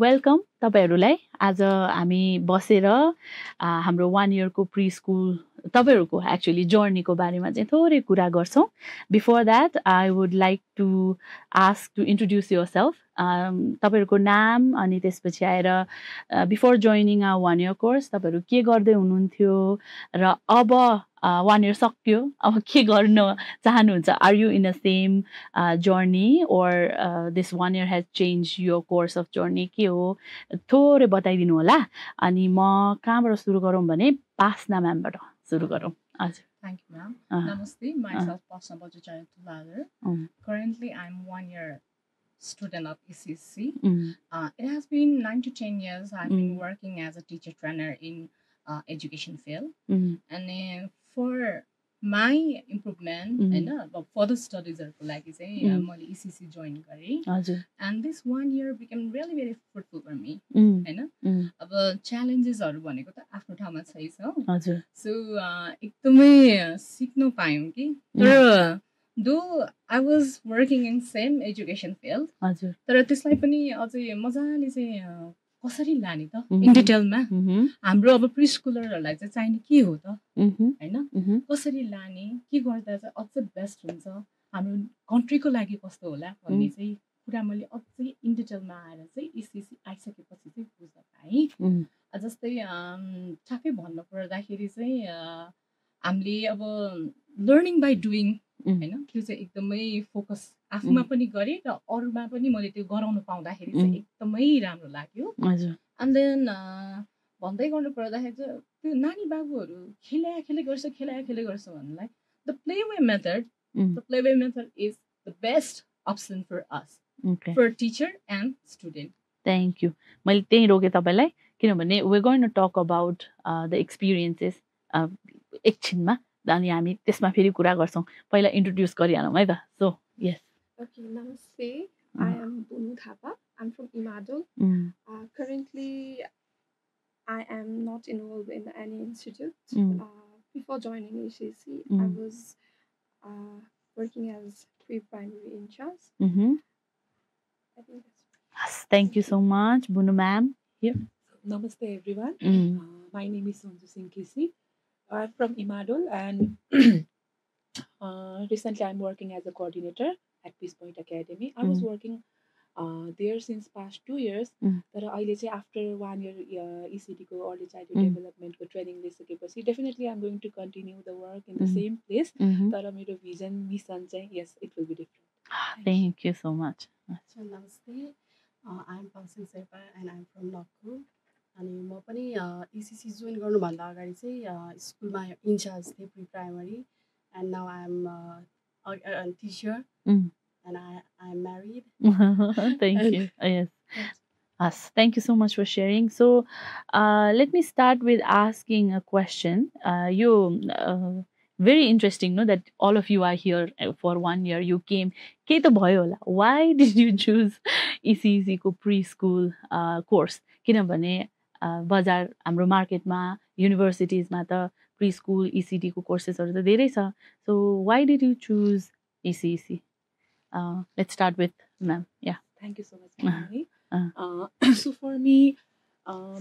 Welcome तपाईहरुलाई आज हामी बसेर हाम्रो 1 इयरको प्री स्कुल तपाईहरुको एक्चुअली जर्नीको बारेमा चाहिँ थोरै कुरा गर्छौं before that I would like to ask to introduce yourself तपाईहरुको नाम अनि त्यसपछि आएर before joining a 1 year course तपाईहरु के गर्दै हुनुहुन्थ्यो र अब 1 इयर सक्यो अब के गर्न चाहनुहुन्छ are you in a same journey or this 1 year has changed your course of journey के हो थोरै बताइदिनु होला अनि म कहाँबाट सुरु गरौँ भने पासना म्यामबाट सुरु गरौँ हजुर Thank you, ma'am. Namaste. Myself, Pasna Bajajaya Tulagar. Currently, I'm 1 year student of ECC. It has been 9 to 10 years. I've been working as a teacher trainer in education field. And then for my improvement and for the studies like I say मैले ECC join गरेँ and this 1 year became really very fruitful for me हैन अब challengesहरु भनेको त आफ्नो ठाउँमा छ so एकदमै सिक्न पायौं कि तर though I was working in same education field तर त्यसलाई पनि अझै मजाले चाहिँ कसरी लाने त इन डिटेलमा हाम्रो अब प्री स्कुलरहरुलाई चाहिँ चाहिने के हो त हैन कसरी लाने के गर्दा चाहिँ अझ बेस्ट हुन्छ हाम्रो कन्ट्रीको लागि कस्तो होला भन्ने चाहिँ कुरा मैले अझै इन डिटेलमा आएर चाहिँ इसिसी आइसकेपछि चाहिँ बुझ्न पाएँ जस्तै ठ्याक्कै भन्नु पर्दाखेरि चाहिँ हामीले अब लर्निङ बाइ डुइङ हैन त्यो चाहिँ एकदमै फोकस आफूमा पनि गरे र अरूमा पनि मैले त्यो गराउन पाउँदाखेरि चाहिँ एकदमै राम्रो लाग्यो एन्ड देन भन्दै गर्नु पर्दाखेरि चाहिँ त्यो नानी बाबुहरू खेले गर्छ भन्नलाई the play way method is the best option for us for teacher and student thank you मैले त्यही रोकेँ तपाईलाई किनभने we going to talk about the experiences एकछिनमा अनि हामी त्यसमा फेरि कुरा गर्छौं पहिला इन्ट्रोड्युस गरिहालौं है त so yes Okay, namaste. I am Bunu Thapa. I'm from Imadol. Currently, I am not involved in any institute. Before joining ECC, I was working as pre-primary in charge. I think yes, thank you so much, Bunu ma'am. Here. Namaste, everyone. My name is Sonju Singh Kisi. I'm from Imadol, and recently I'm working as a coordinator at Peace Point Academy. I was working there since past 2 years. But अहिले चाहिँ after 1 year ECD को early childhood development को training लिइसकेपछि definitely I'm going to continue the work in the same place. तर मेरो vision mission चाहिँ yes, it will be different. Thank you so much. So namaste. I'm Pangsing Serpa and I'm from Nagpur. अनि म पनि ECC join गर्नुभन्दा अगाडि चाहिँ स्कुलमा इन्चार्ज थिएँ pre primary and now I'm a teacher and I'm married. Thank you. Yes. Yes. Thank you so much for sharing. So let me start with asking a question. Very interesting, no, that all of you are here for 1 year. You came. के त भयो होला? Why did you choose ECC को preschool course? किनभने बजार हाम्रो मार्केटमा युनिभर्सिटीजमा त प्री स्कुल ECD को कोर्सेसहरु त धेरै छ so why did you choose ECC let's start with ma'am yeah thank you so much mummy so for me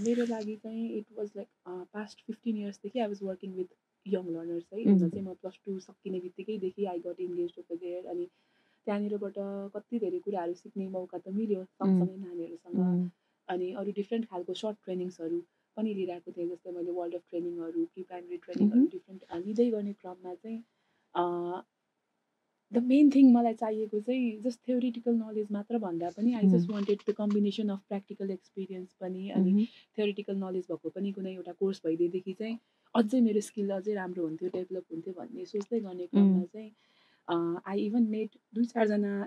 मेरो लागि चाहिँ it was like past 15 years देखि I was working with young learners है हुन चाहिँ म प्लस 2 सकिने बित्तिकैदेखि I got engaged over there अनि त्यहाँनिरबाट कति धेरै कुराहरू सिक्ने मौका त मिल्यो सँगसँगै नानीहरूसँग अनि अरू डिफ्रेन्ट खालको सर्ट ट्रेनिङ्सहरू पनि लिइरहेको थिएँ जस्तै मैले वर्ल्ड अफ ट्रेनिङहरू प्री प्राइमरी ट्रेनिङहरू डिफ्रेन्ट लिँदै गर्ने क्रममा चाहिँ द मेन थिङ मलाई चाहिएको चाहिँ जस्ट थ्योरिटिकल नलेज मात्र भन्दा पनि I just wanted the combination of practical experience पनि अनि थ्योरिटिकल नलेज भएको पनि कुनै एउटा कोर्स भइदिएदेखि चाहिँ अझै मेरो स्किल अझै राम्रो हुन्थ्यो डेभलप हुन्थ्यो भन्ने सोच्दै गर्ने क्रममा चाहिँ आई इभन मेड 2-4 जना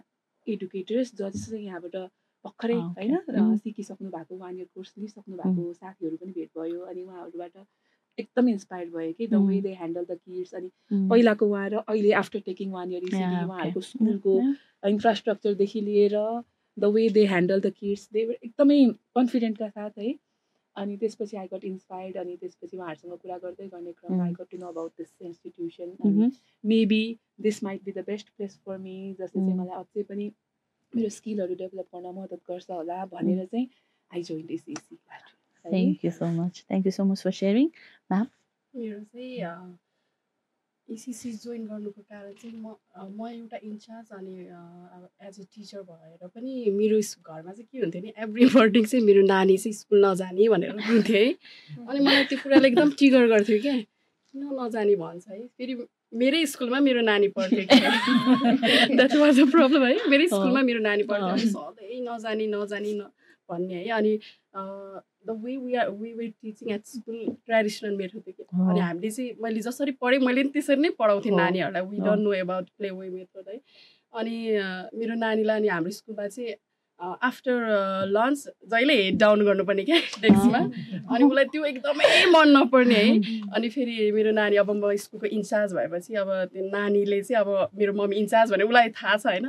एडुकेटर्स जसले यहाँबाट भर्खरै हैन सिकिसक्नु भएको 1 इयर कोर्स लिइसक्नु भएको साथीहरू पनि भेट भयो अनि उहाँहरूबाट एकदम इन्स्पायर्ड भयो कि the way they handle the kids अनि पहिलाको उहाँ र अहिले आफ्टर टेकिङ 1 इयर ECD उहाँहरूको स्कुलको इन्फ्रास्ट्रक्चरदेखि लिएर the way they handle the kids they एकदमै कन्फिडेन्टका साथ है अनि त्यसपछि आई गट इन्स्पायर्ड अनि त्यसपछि उहाँहरूसँग कुरा गर्दै गर्ने क्रममा I got to know about this institution अनि maybe this might be the best place for me जसले चाहिँ मलाई अझै पनि मेरो स्किलहरू डेभलप गर्न मद्दत गर्छ होला भनेर चाहिँ I joined ACC. Thank you so much. Thank you so much for sharing, ma'am. मेरो चाहिँ एसिसी जोइन गर्नुको कारण चाहिँ म एउटा इन्चार्ज अनि एज अ टिचर भएर पनि मेरो घरमा चाहिँ के हुन्थ्यो नि एभ्री मर्निङ चाहिँ मेरो नानी चाहिँ स्कुल नजाने भनेर रुन्थ्यो है अनि मलाई त्यो कुराले एकदम ट्रिगर गर्थ्यो क्या किन नजाने भन्छ है फेरि मेरै स्कुलमा मेरो नानी पढ्थ्यो द्याट वाज अ प्रब्लम है मेरै स्कुलमा मेरो नानी पढ्थ्यो अनि सधैँ नजाने भन्ने है अनि the way we were teaching at school traditional method थियो कि अनि हामीले चाहिँ मैले जसरी पढेँ मैले पनि त्यसरी नै पढाउँथेँ नानीहरूलाई we don't know about play way method है अनि मेरो नानीलाई अनि हाम्रो स्कुलमा चाहिँ आफ्टर लन्च जहिले हेड डाउन गर्नुपर्ने क्या डेस्कमा अनि उसलाई त्यो एकदमै मन नपर्ने है अनि फेरि मेरो नानी अब म स्कुलको इन्चार्ज भएपछि अब त्यो नानीले चाहिँ अब मेरो मम्मी इन्चार्ज भने उसलाई थाहा छ होइन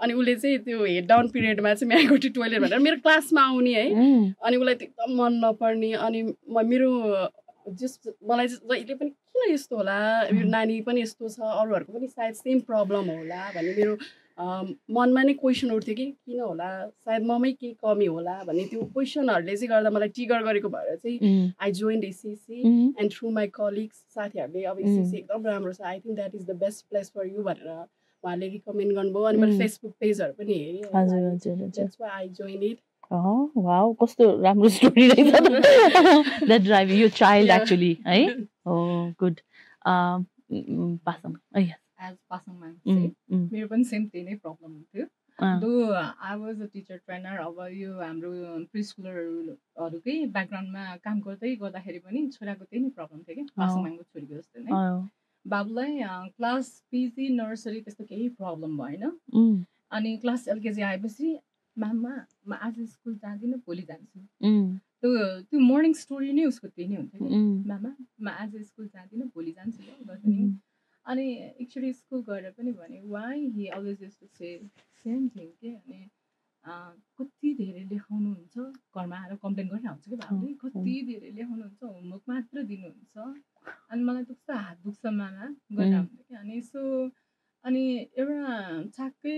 अनि उसले चाहिँ त्यो हेड डाउन पिरियडमा चाहिँ म्यागो टु टोइलेट भनेर मेरो क्लासमा आउने है अनि उसलाई त्यो एकदम मन नपर्ने अनि मेरो मलाई जहिले पनि किन यस्तो होला मेरो नानी पनि यस्तो छ अरूहरूको पनि सायद सेम प्रब्लम होला भन्ने मेरो मनमा नै क्वेसन उठ्थ्यो कि किन होला सायद ममै केही कमी होला भन्ने त्यो क्वेसनहरूले चाहिँ गर्दा मलाई ट्रिगर गरेको भएर चाहिँ I joined ACC and through my colleagues साथीहरूले अब एसिसी एकदम राम्रो छ I think that is the best place for you भनेर उहाँले रिकमेन्ड गर्नुभयो अनि मैले फेसबुक पेजहरू पनि हेरेँ that's why I join it wow कस्तो राम्रो स्टोरी रहेछ द्याट ड्राइभ यो चाइल्ड एक्चुअली है good Pasang as Pasang ma'am said, मेरो पनि सेम त्यही नै प्रब्लम हुन्थ्यो दो I was a teacher trainer अब यो हाम्रो प्रि स्कुलरहरूकै ब्याकग्राउन्डमा काम गर्दाखेरि पनि छोराको त्यही नै प्रब्लम थियो कि पासङ म्यामको छोरीको जस्तो नै बाबुलाई क्लास पिजी नर्सरी त्यस्तो केही प्रब्लम भएन अनि क्लास एलकेजी आएपछि म्याममा म आज स्कुल जाँदिनँ भोलि जान्छु त्यो मर्निङ स्टोरी नै उसको त्यही नै हुन्थ्यो कि म्यामा म आज स्कुल जाँदिनँ भोलि जान्छु गर्छु अनि एक्चुअली स्कुल गएर पनि भने why he always use to say same thing के अनि कति धेरै लेखाउनुहुन्छ घरमा आएर कम्प्लेन गरिरहन्छ कि बाबुले कति धेरै लेखाउनुहुन्छ होमवर्क मात्र दिनुहुन्छ अनि मलाई त कस्तो हात दुख्छ मामा गरिरहन्छ कि अनि सो अनि एउटा छाक्कै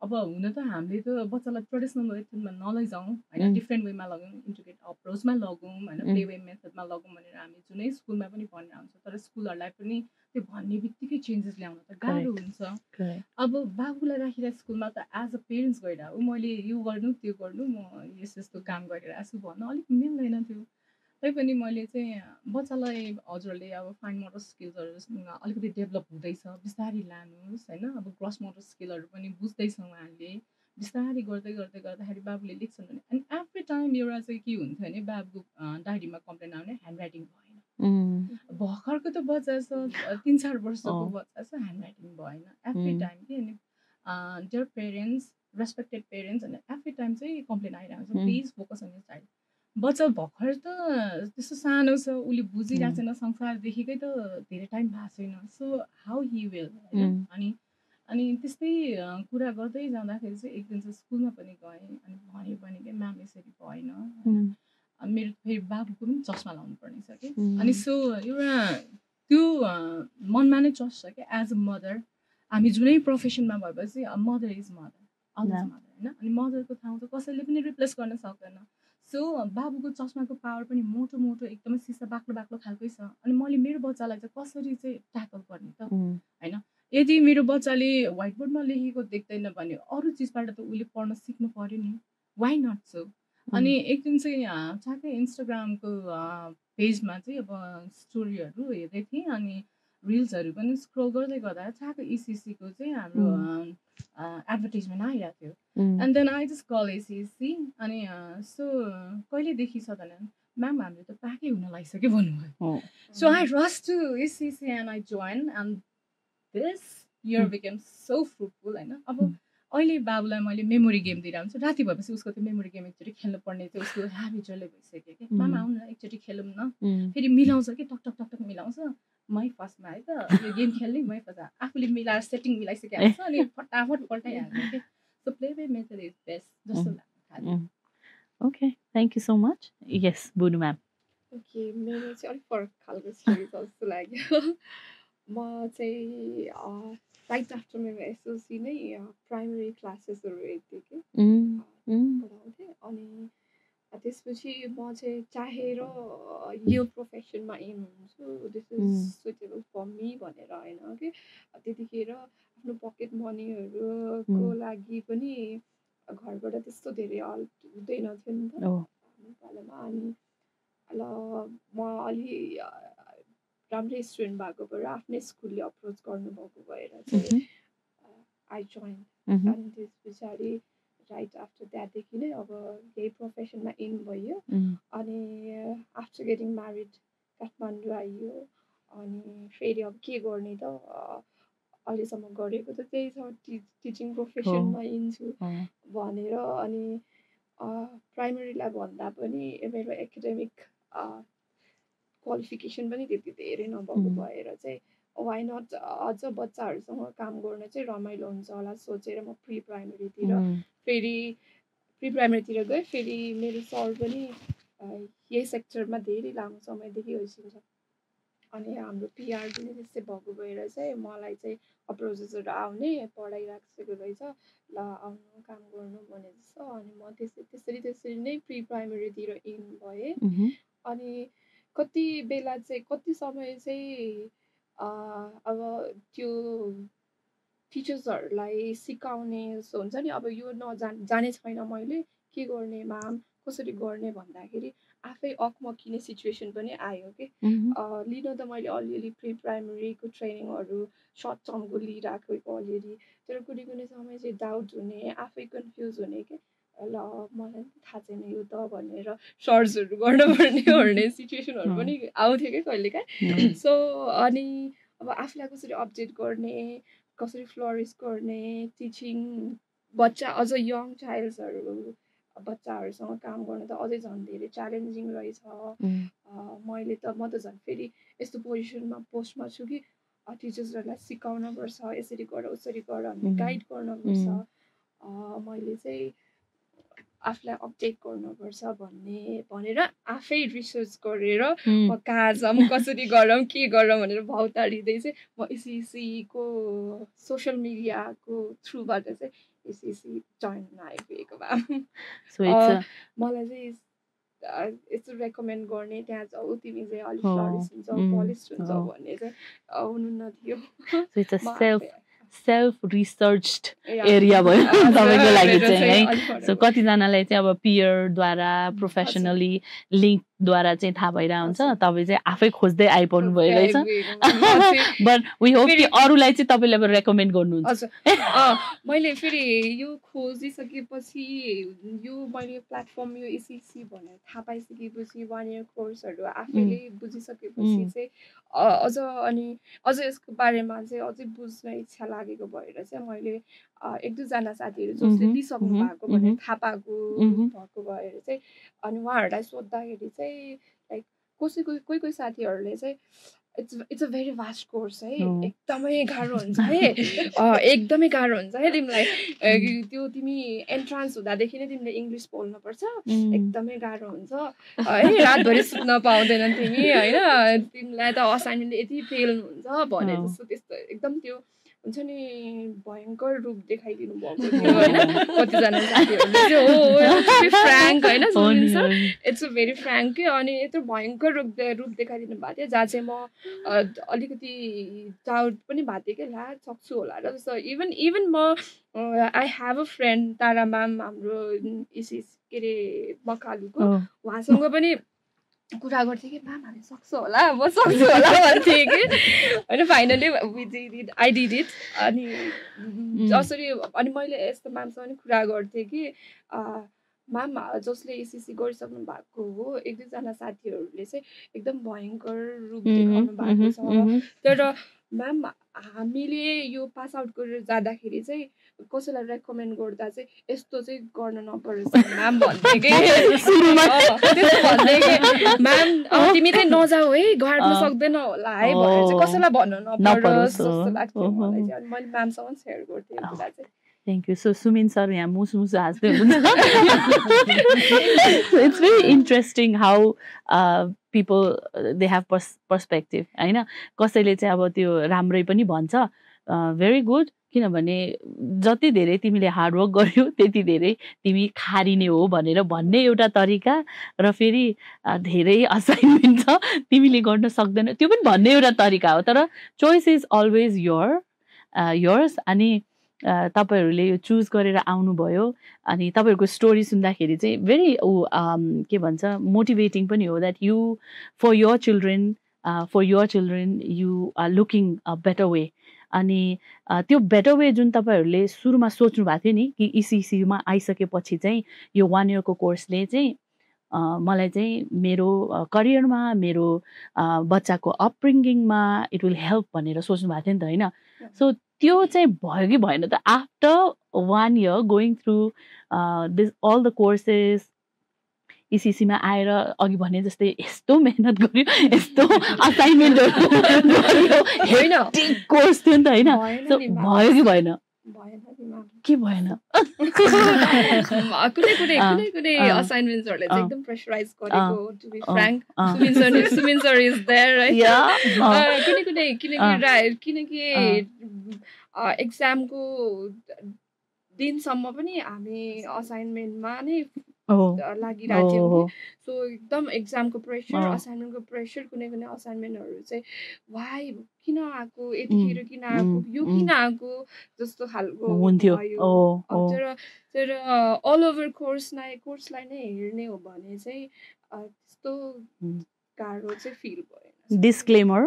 अब हुन त हामीले त बच्चालाई ट्रेडिसनल मेथडमा नलैजाउँ होइन डिफ्रेन्ट वेमा लगौँ इन्टिग्रेट अप्रोचमा लगौँ होइन प्ले वे मेथडमा लगौँ भनेर हामी जुनै स्कुलमा पनि भनेर आउँछ तर स्कुलहरूलाई पनि त्यो भन्ने बित्तिकै चेन्जेस ल्याउन त गाह्रो हुन्छ अब बाबुलाई राखेर स्कुलमा त एज अ पेरेन्ट्स गएर मैले यो गर्नु त्यो गर्नु म यस्तो काम गरिरहेको छु भन्नु अलिक मिल्दैन थियो तैपनि मैले चाहिँ बच्चालाई हजुरहरूले अब फाइन मोटर स्किल्सहरू अलिकति डेभलप हुँदैछ बिस्तारै लानुहोस् होइन अब ग्रस मोटर स्किलहरू पनि बुझ्दैछ उहाँहरूले बिस्तारै गर्दाखेरि बाबुले लेख्छन् भने अनि एभ्री टाइम एउटा चाहिँ के हुन्थ्यो भने बाबुको डायरीमा कम्प्लेन आउने ह्यान्ड राइटिङ भएन भर्खरको त बच्चा छ 3-4 वर्षको बच्चा छ ह्यान्ड राइटिङ भएन एभ्री टाइम कि अनि डियर पेरेन्ट्स रेस्पेक्टेड पेरेन्ट्स अनि एभ्री टाइम चाहिँ कम्प्लेन आइरहेको छ please focus on your child बच्चा भर्खर त त्यस्तो सानो छ उसले बुझिरहेको छैन संसारदेखिकै त धेरै टाइम भएको छैन सो हाउ हि विल होइन अनि त्यस्तै कुरा गर्दै जाँदाखेरि चाहिँ एक दिन चाहिँ स्कुलमा पनि गएँ अनि भने पनि कि म्याम यसरी भएन मेरो फेरि बाबुको पनि चस्मा लाउनु पर्ने छ कि अनि सो एउटा त्यो मनमा नै चस्छ कि एज अ मदर हामी जुनै प्रोफेसनमा भएपछि mother is mother always mother होइन अनि मदरको ठाउँ त कसैले पनि रिप्लेस गर्न सक्दैन सो बाबुको चस्माको पावर पनि मोटो एकदमै सिसा बाक्लो खालकै छ अनि मैले मेरो बच्चालाई चाहिँ कसरी चाहिँ ट्याकल गर्ने त होइन यदि मेरो बच्चाले व्हाइट बोर्डमा लेखेको देख्दैन भने अरू चिजबाट त उसले पढ्न सिक्नु पर्यो नि वाइ नट सो अनि एक दिन चाहिँ ठ्याक्कै इन्स्टाग्रामको पेजमा चाहिँ अब स्टोरीहरू हेर्दै थिएँ अनि रिल्सहरू पनि स्क्रोल गर्दै गर्दा ठ्याक्कै इसिसीको चाहिँ हाम्रो एडभर्टिजमेन्ट आइरहेको थियो and then I just call ACC अनि सो कहिलेदेखि छ भने म्याम हाम्रो त प्याकै हुन लागिसक्यो भन्नुभयो so I rush to ACC and I join and this year became so fruitful होइन अब अहिले बाबुलाई मैले मेमोरी गेम दिइरहेको हुन्छु राति भएपछि उसको त्यो मेमोरी गेम एकचोटि खेल्नु पर्ने चाहिँ उसको ह्याबिचुअलै भइसक्यो कि मामा आउनु न एकचोटि खेलौँ न फेरि मिलाउँछ कि टक मिलाउँछ मै फर्स्टमा है त यो गेम खेल्ने मै फर्स्ट आफूले मिलाएर सेटिङ मिलाइसकेको छ अनि फटाफट पल्टाइहाल्ने कि so play way method is best जस्तो लाग्छ खालि okay thank you so much yes Bunu ma'am okay मेरो चाहिँ अलिक फरक खालको स्टोरी छ जस्तो लाग्यो म चाहिँ राइट आफ्टर मेरो एसएलसी नै प्राइमेरी क्लासेसहरू हेर्थेँ कि पढाउँथेँ अनि त्यसपछि म चाहिँ चाहेर यो प्रोफेसनमा एम हुन्छु, this is suitable for me भनेर होइन कि त्यतिखेर आफ्नो पकेट मनीहरूको लागि पनि घरबाट त्यस्तो धेरै हेल्प हुँदैन थियो नि त नेपालमा। अनि ल म अलि राम्रै स्टुडेन्ट भएको भएर आफ्नै स्कुलले अप्रोच गर्नुभएको भएर चाहिँ आई जोइन। अनि त्यस पछाडि राइट आफ्टर द्याटदेखि नै अब यही प्रोफेसनमा इन भयो। अनि आफ्टर गेटिङ म्यारिड काठमाडौँ आइयो। अनि फेरि अब के गर्ने त अहिलेसम्म गरेको त त्यही छ, टिचिङ प्रोफेसनमा इन्छु भनेर। अनि प्राइमेरीलाई भन्दा पनि मेरो एकाडेमिक क्वालिफिकेसन पनि त्यति धेरै नभएको भएर चाहिँ वाइ नट अझ बच्चाहरूसँग काम गर्न चाहिँ रमाइलो हुन्छ होला सोचेर म प्री प्राइमेरीतिर फेरि प्री प्राइमेरीतिर गएँ। फेरि मेरो सर पनि यही सेक्टरमा धेरै लामो समयदेखि होइसिन्छ। अनि हाम्रो पिआर पनि त्यस्तै भएको भएर चाहिँ मलाई चाहिँ अप्रोचेसहरू आउने पढाइ राखिसकेको रहेछ, ल आउनु काम गर्नु भने जस्तो। अनि म त्यसरी नै प्री प्राइमेरीतिर इन भएँ। अनि कति बेला चाहिँ कति समय चाहिँ अब त्यो टिचर्सहरूलाई सिकाउने जस्तो हुन्छ नि, अब यो जाने छैन मैले के गर्ने म्याम कसरी गर्ने भन्दाखेरि आफै अकमकिने सिचुएसन पनि आयो कि। लिन त मैले अलिअलि प्री प्राइमेरीको ट्रेनिङहरू सर्ट टर्मको लिइराखेको अलिअलि, तर कुनै समय चाहिँ डाउट हुने, आफै कन्फ्युज हुने कि ल मलाई थाहा छैन यो त भनेर सर्चहरू गर्नुपर्ने सिचुएसनहरू पनि आउँथ्यो कि कहिलेकाहीँ। सो अनि अब आफूलाई कसरी अपडेट गर्ने, कसरी फ्लोरिस गर्ने, टिचिङ बच्चा अझ यङ चाइल्ड्सहरू बच्चाहरूसँग काम गर्न त अझै झन् धेरै च्यालेन्जिङ रहेछ। म त झन् फेरि यस्तो पोस्टमा छु कि टिचर्सहरूलाई सिकाउन पर्छ, यसरी गर उसरी गर भन्ने गाइड गर्न पर्छ। मैले चाहिँ आफूलाई अपडेट गर्नुपर्छ भनेर आफै रिसर्च गरेर म कहाँ जाऊँ कसरी गरौँ के गरौँ भनेर भौतारिँदै चाहिँ म इसिसीको सोसियल मिडियाको थ्रुबाट चाहिँ इसिसी जोइन आइपुगेको भए। मलाई चाहिँ यस्तो रेकमेन्ड गर्ने त्यहाँ जाऊ तिमी चाहिँ अलिक फ्लरिस हुन्छौ पलिस्ट हुन्छौ भन्ने चाहिँ हुनुहुन्न थियो। सेल्फ रिसर्च्ड एरिया भयो तपाईँको लागि चाहिँ है। सो कतिजनालाई चाहिँ अब पियरद्वारा प्रोफेसनली लिङ्कद्वारा चाहिँ थाहा भइरहेको हुन्छ, तपाईँ चाहिँ आफै खोज्दै आइपर्नु भयो रहेछ। बट वी होप कि अरूलाई चाहिँ तपाईँले अब रेकमेन्ड गर्नुहुन्छ। मैले फेरि यो खोजिसकेपछि यो मैले प्लेटफर्म यो इसिसी भनेर थाहा पाइसकेपछि 1 year कोर्सहरू आफैले बुझिसकेपछि चाहिँ अझ यसको बारेमा चाहिँ अझै बुझ्न इच्छा लागेको भएर चाहिँ मैले 1-2जना साथीहरू जसले लिइसक्नु भएको भनेर थाहा पाएको भएको भएर चाहिँ अनि उहाँहरूलाई सोद्धाखेरि चाहिँ लाइक कोही साथीहरूले चाहिँ it's a very vast course है, एकदमै गाह्रो हुन्छ है, एकदमै गाह्रो हुन्छ है तिमीलाई, त्यो तिमी एन्ट्रान्स हुँदादेखि नै तिमीले इङ्ग्लिस बोल्नुपर्छ, एकदमै गाह्रो हुन्छ है, रातभरि सुत्न पाउँदैन तिमी होइन, तिमीलाई त असाइनमेन्टले यति फेल्नु हुन्छ भने जस्तो त्यस्तो एकदम त्यो हुन्छ नि भयङ्कर रूप देखाइदिनु भएको थियो होइन कतिजना साथीहरूले फ्र्याङ्क होइन इट्स अ भेरी फ्र्याङ्क के। अनि यत्रो भयङ्कर रूप देखाइदिनु भएको थियो जहाँ चाहिँ म अलिकति डाउट पनि भएको थियो कि ला सक्छु होला र जस्तो। इभन म I have a friend Tara ma'am हाम्रो के अरे बकालुको, उहाँसँग पनि कुरा गर्थेँ कि म्याम हामी सक्छु होला म सक्छु होला भन्थेँ कि होइन। Finally I did it. अनि जसरी अनि मैले यस्तो म्यामसँग पनि कुरा गर्थेँ कि म्याम जसले एसिसी गरिसक्नु भएको हो 1-2जना साथीहरूले चाहिँ एकदम भयङ्कर रूप देखाउनु भएको छ, तर म्याम हामीले यो पास आउट गरेर जाँदाखेरि चाहिँ कसैलाई रेकमेन्ड गर्दा चाहिँ यस्तो चाहिँ गर्न नपरोस् म्याम भन्थे कि म्याम तिमी चाहिँ नजाऊ है गर्न सक्दैन होला है भनेर चाहिँ कसैलाई भन्नु नपरोस् जस्तो लाग्थ्यो मलाई चाहिँ। अनि मैले म्यामसँग सेयर गर्थेँ यो कुरा चाहिँ। Thank you. So Sumin sir यहाँ मुसु हाँस्दै हुनुहुन्छ। It's very interesting how people they have perspective हैन। कसैले चाहिँ अब त्यो राम्रै पनि भन्छ very good, किनभने जति धेरै तिमीले हार्डवर्क गर्यौ त्यति धेरै तिमी खारिने हो भनेर भन्ने एउटा तरिका र फेरि धेरै असाइनमेन्ट छ तिमीले गर्न सक्दैन त्यो पनि भन्ने एउटा तरिका हो तर चोइस इज अलवेज योर्स अनि तपाईहरूले यो चुज गरेर आउनुभयो अनि तपाईँहरूको स्टोरी सुन्दाखेरि चाहिँ भेरी के भन्छ मोटिभेटिङ पनि हो that you for your children you are looking a better way अनि त्यो बेटर वे जुन तपाईँहरूले सुरुमा सोच्नु भएको थियो नि कि इसिसीमा आइसकेपछि चाहिँ यो 1 इयरको कोर्सले चाहिँ मलाई चाहिँ मेरो करियरमा मेरो बच्चाको अपब्रिङ्गिङमा इट विल हेल्प भनेर सोच्नु भएको थियो नि त होइन सो त्यो चाहिँ भयो कि भएन त after 1 year going through this all the courses इसिसीमा आएर अघि भने जस्तै यस्तो मेहनत गर्यो यस्तो असाइनमेन्टहरू होइन कोर्स थियो नि त होइन भयो कि भएन के भएन कुनै असाइनमेन्ट्सहरुले चाहिँ एकदम प्रेसराइज गरेको to be frank Sumin sir is there right किनकि एक्जामको दिनसम्म पनि हामी असाइनमेन्टमा नै लागिरहेको थियौँ सो एकदम एक्जामको प्रेसर असाइनमेन्टको प्रेसर कुनै असाइनमेन्टहरू चाहिँ वाइ किन आएको यतिखेर किन आएको यो किन आएको जस्तो खालको हुन्थ्यो तर अल ओभर कोर्सलाई नै हेर्ने हो भने चाहिँ त्यस्तो गाह्रो चाहिँ फिल भएन डिस्क्लेमर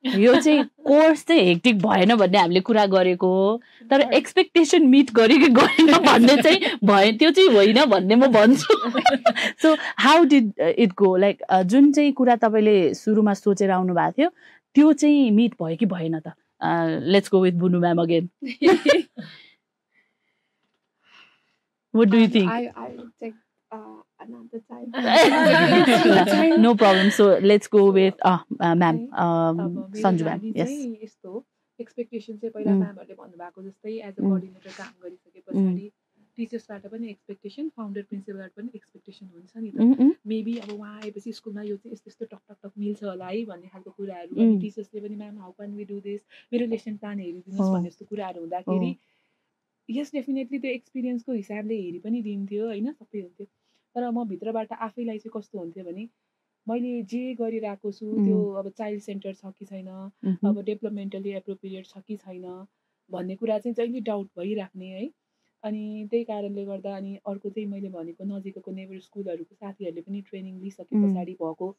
यो चाहिँ कोर्स चाहिँ हेक्टिक भएन भन्ने हामीले कुरा गरेको हो तर एक्सपेक्टेसन मिट गर्यो कि गरेन भन्ने चाहिँ भयो त्यो चाहिँ होइन भन्ने म भन्छु so how did it go like जुन चाहिँ कुरा तपाईँले सुरुमा सोचेर आउनु भएको थियो त्यो चाहिँ मिट भयो कि भएन त let's go with Bunu ma'am again What do you think? I will take another time. No problem. So let's go with ma'am, Sanju ma'am. Yes. यस्तो एक्सपेक्टेसन चाहिँ पहिला म्यामहरूले भन्नुभएको जस्तै एज अ कोअर्डिनेटर काम गरिसके पछाडि टिचर्सबाट पनि एक्सपेक्टेसन फाउन्डर प्रिन्सिपलबाट पनि एक्सपेक्टेसन हुन्छ नि त मेबी अब उहाँ आएपछि स्कुलमा यो चाहिँ यस्तो यस्तो टक टक मिल्छ होला है भन्ने खालको कुराहरू अनि टिचर्सले पनि ma'am how can we do this मेरो लेसन प्लान हेरिदिनुहोस् भन्ने जस्तो कुराहरू हुँदाखेरि यस डेफिनेटली त्यो एक्सपिरियन्सको हिसाबले हेरि पनि दिन्थ्यो होइन सबै हुन्थ्यो तर म भित्रबाट आफैलाई चाहिँ कस्तो हुन्थ्यो भने मैले जे गरिरहेको छु त्यो अब चाइल्ड सेन्टर छ कि छैन अब डेभलपमेन्टली एप्रोप्रिएट छ कि छैन भन्ने कुरा चाहिँ जहिले डाउट भइराख्ने है अनि त्यही कारणले गर्दा अनि अर्को चाहिँ मैले भनेको नजिकको नेबर स्कुलहरूको साथीहरूले पनि ट्रेनिङ लिइसके पछाडि भएको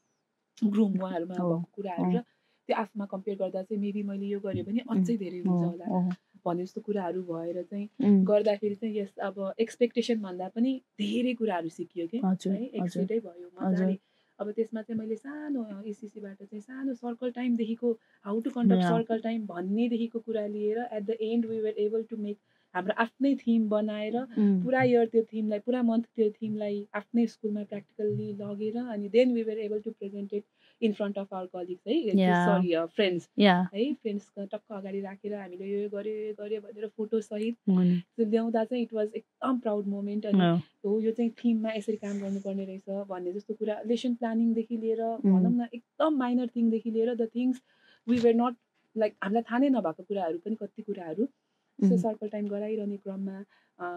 ग्रुम उहाँहरूमा भएको कुराहरू र त्यो आफूमा कम्पेयर गर्दा चाहिँ मेबी मैले यो गरेँ भने अझै धेरै हुन्छ होला भन्ने जस्तो कुराहरू भएर चाहिँ गर्दाखेरि चाहिँ यस अब एक्सपेक्टेसन भन्दा पनि धेरै कुराहरू सिकियो कि है एक्साइटै भयो मजाले अब त्यसमा चाहिँ मैले सानो एसिसीबाट चाहिँ सानो सर्कल टाइमदेखिको how to conduct circle time भन्नेदेखिको कुरा लिएर at the end we were able to make हाम्रो आफ्नै थिम बनाएर पुरा इयर त्यो थिमलाई पुरा मन्थ त्यो थिमलाई आफ्नै स्कुलमा प्र्याक्टिकल्ली लगेर अनि then we were able to present it in front of our colleagues है सरी फ्रेन्ड्स है फ्रेन्ड्स टक्क अगाडि राखेर हामीले यो गर्यो भनेर फोटोसहित ल्याउँदा चाहिँ इट वाज एकदम प्राउड मोमेन्ट अनि हो यो चाहिँ थिममा यसरी काम गर्नुपर्ने रहेछ भन्ने जस्तो कुरा लेसन प्लानिङदेखि लिएर भनौँ न एकदम माइनर थिङदेखि लिएर the things we were not like हामीलाई थाहा नै नभएको कुराहरू पनि कति कुराहरू त्यसो सर्कल टाइम गराइरहने क्रममा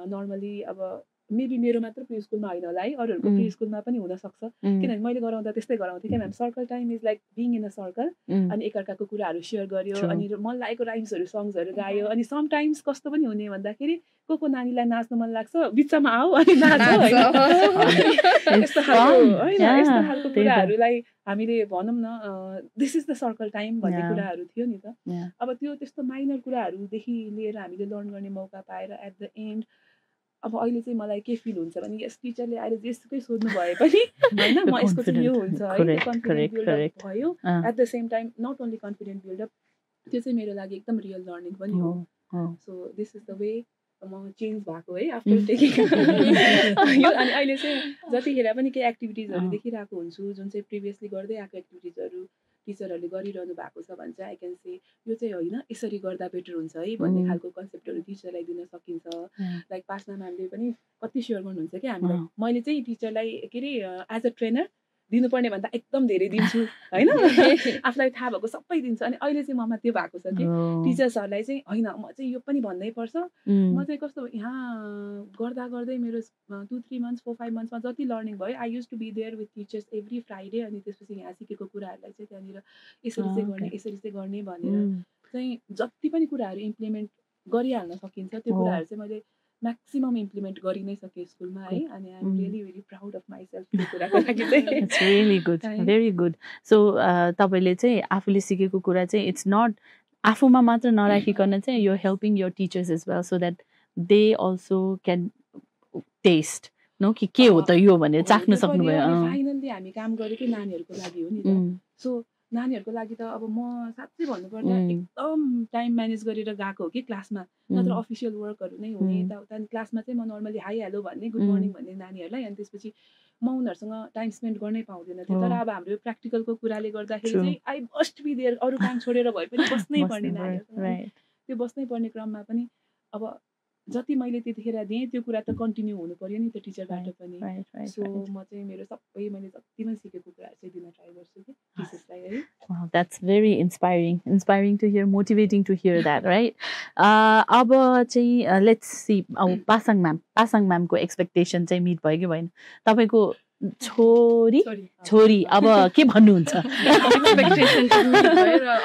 नर्मली अब मेबी मेरो मात्र प्री स्कुलमा होइन होला है अरूहरूको प्री स्कुलमा पनि हुनसक्छ किनभने मैले गराउँदा त्यस्तै गराउँथेँ किनभने circle time is like being in a circle अनि एकअर्काको कुराहरू सेयर गर्यो अनि मन लागेको राइम्सहरू सङ्ग्सहरू गायो अनि समटाइम्स कस्तो पनि हुने भन्दाखेरि को नानीलाई नाच्नु मन लाग्छ बिचमा आऊ अनि नाच यस्तो खालको कुराहरूलाई हामीले भनौँ न this is the circle time भन्ने कुराहरू थियो नि त अब त्यो त्यस्तो माइनर कुराहरूदेखि लिएर हामीले लर्न गर्ने मौका पाएर एट द एन्ड अब अहिले चाहिँ मलाई के फिल हुन्छ भने यस टिचरले अहिले जेसुकै सोध्नु भए पनि होइन म यसको चाहिँ यो हुन्छ है कन्फिडेन्ट बिल्डअप भयो at the same time not only confident buildup त्यो चाहिँ मेरो लागि एकदम रियल लर्निङ पनि हो so this is the way म चेन्ज भएको है आफ्टर टेकिङ अनि अहिले चाहिँ जतिखेर पनि केही एक्टिभिटिजहरू देखिरहेको हुन्छु जुन चाहिँ प्रिभियसली गर्दै आएको एक्टिभिटिजहरू टिचरहरूले गरिरहनु भएको छ भने चाहिँ आई क्यान से यो चाहिँ होइन यसरी गर्दा बेटर हुन्छ है भन्ने खालको कन्सेप्टहरू टिचरलाई दिन सकिन्छ लाइक पासमा म्यामले पनि कति सेयर गर्नुहुन्छ कि हामीलाई मैले चाहिँ टिचरलाई के अरे एज अ ट्रेनर दिनुपर्ने भन्दा एकदम धेरै दिन्छु होइन आफूलाई थाहा भएको सबै दिन्छु अनि अहिले चाहिँ ममा त्यो भएको छ कि टिचर्सहरूलाई चाहिँ होइन म चाहिँ यो पनि भन्नै पर्छ म चाहिँ कस्तो यहाँ गर्दा गर्दै मेरो 2-3 months 4-5 monthsमा जति लर्निङ भयो I use to be there with teachers every Friday अनि त्यसपछि यहाँ सिकेको कुराहरूलाई चाहिँ त्यहाँनिर यसरी चाहिँ गर्ने भनेर चाहिँ जति पनि कुराहरू इम्प्लिमेन्ट गरिहाल्न सकिन्छ त्यो कुराहरू चाहिँ मैले म्याक्सिमम इम्प्लिमेन्ट गरि नै सकेँ स्कुलमा है अनि I am really very proud of myself त्यो कुराको लागि चाहिँ it's really good very good so तपाईँले चाहिँ आफूले सिकेको कुरा चाहिँ इट्स नट आफूमा मात्र नराखिकन चाहिँ यो helping your teachers as well so that they also can test no कि के हो त यो भनेर चाख्न सक्नुभयो फाइनल्ली हामी काम गरेकै नानीहरूको लागि हो नि त सो नानीहरूको लागि त अब म साँच्चै भन्नुपर्दा एकदम टाइम म्यानेज गरेर गएको हो कि क्लासमा नत्र अफिसियल वर्कहरू नै हुने यताउता क्लासमा चाहिँ म नर्मली हाई हेलो भन्ने गुड मर्निङ भन्ने नानीहरूलाई अनि त्यसपछि म उनीहरूसँग टाइम स्पेन्ड गर्नै पाउँदैन थियो तर अब हाम्रो प्र्याक्टिकलको कुराले गर्दाखेरि चाहिँ आई मस्ट बी देयर अरू काम छोडेर भए पनि बस्नै पर्ने नानीहरू त्यो बस्नै पर्ने क्रममा पनि अब जति मैले त्यतिखेर दिएँ त्यो कुरा त कन्टिन्यू हुनु पर्यो नि त टिचरबाट पनि सो म चाहिँ मेरो सबै मैले जति पनि सिकेको कुराहरू चाहिँ दिन ट्राई गर्छु कि टिचर्सलाई है Wow, that's very inspiring to hear, motivating to hear that, right? अब चाहिँ let's see अब पासाङ म्यामको एक्सपेक्टेसन चाहिँ मिट भयो कि भएन तपाईँको छोरी अब के भन्नुहुन्छ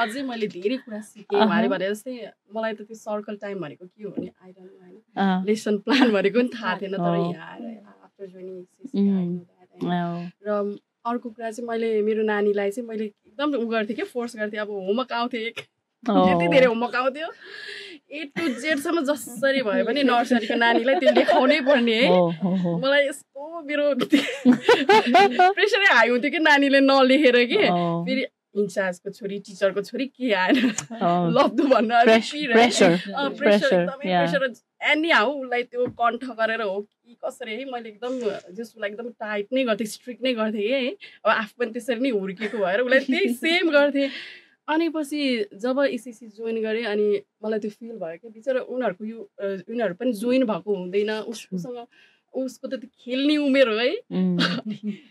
अझै मैले धेरै कुरा सिकेँ उहाँले भने जस्तै मलाई त त्यो सर्कल टाइम भनेको के हो भने आई डोन्ट नो होइन लेसन प्लान भनेको पनि थाहा थिएन तर आफ्टर जोइनिङ र अर्को कुरा चाहिँ मैले मेरो नानीलाई चाहिँ मैले एकदम उ गर्थेँ कि फोर्स गर्थेँ अब होमवर्क आउँथ्यो त्यति धेरै होमवर्क आउँथ्यो A to Z सम्म जसरी भयो भने नर्सरीको नानीलाई त्यो देखाउनै पर्ने है मलाई यस्तो मेरो प्रेसरै हाई हुन्थ्यो कि नानीले नलेखेर कि फेरि इन्चार्जको छोरी टिचरको छोरी के आएर लब्दु भन्न प्रेसर एनी हाउ उसलाई त्यो कण्ठ गरेर हो कि कसरी है मैले एकदम उसलाई एकदम टाइट नै गर्थेँ स्ट्रिक्ट नै गर्थेँ है अब आफू पनि त्यसरी नै हुर्केको भएर उसलाई त्यही सेम गर्थेँ अनि पछि जब इसिसी जोइन गरेँ अनि मलाई त्यो फिल भयो कि बिचरा उनीहरू पनि जोइन भएको हुँदैन उसँग उसको त खेल्ने उमेर हो है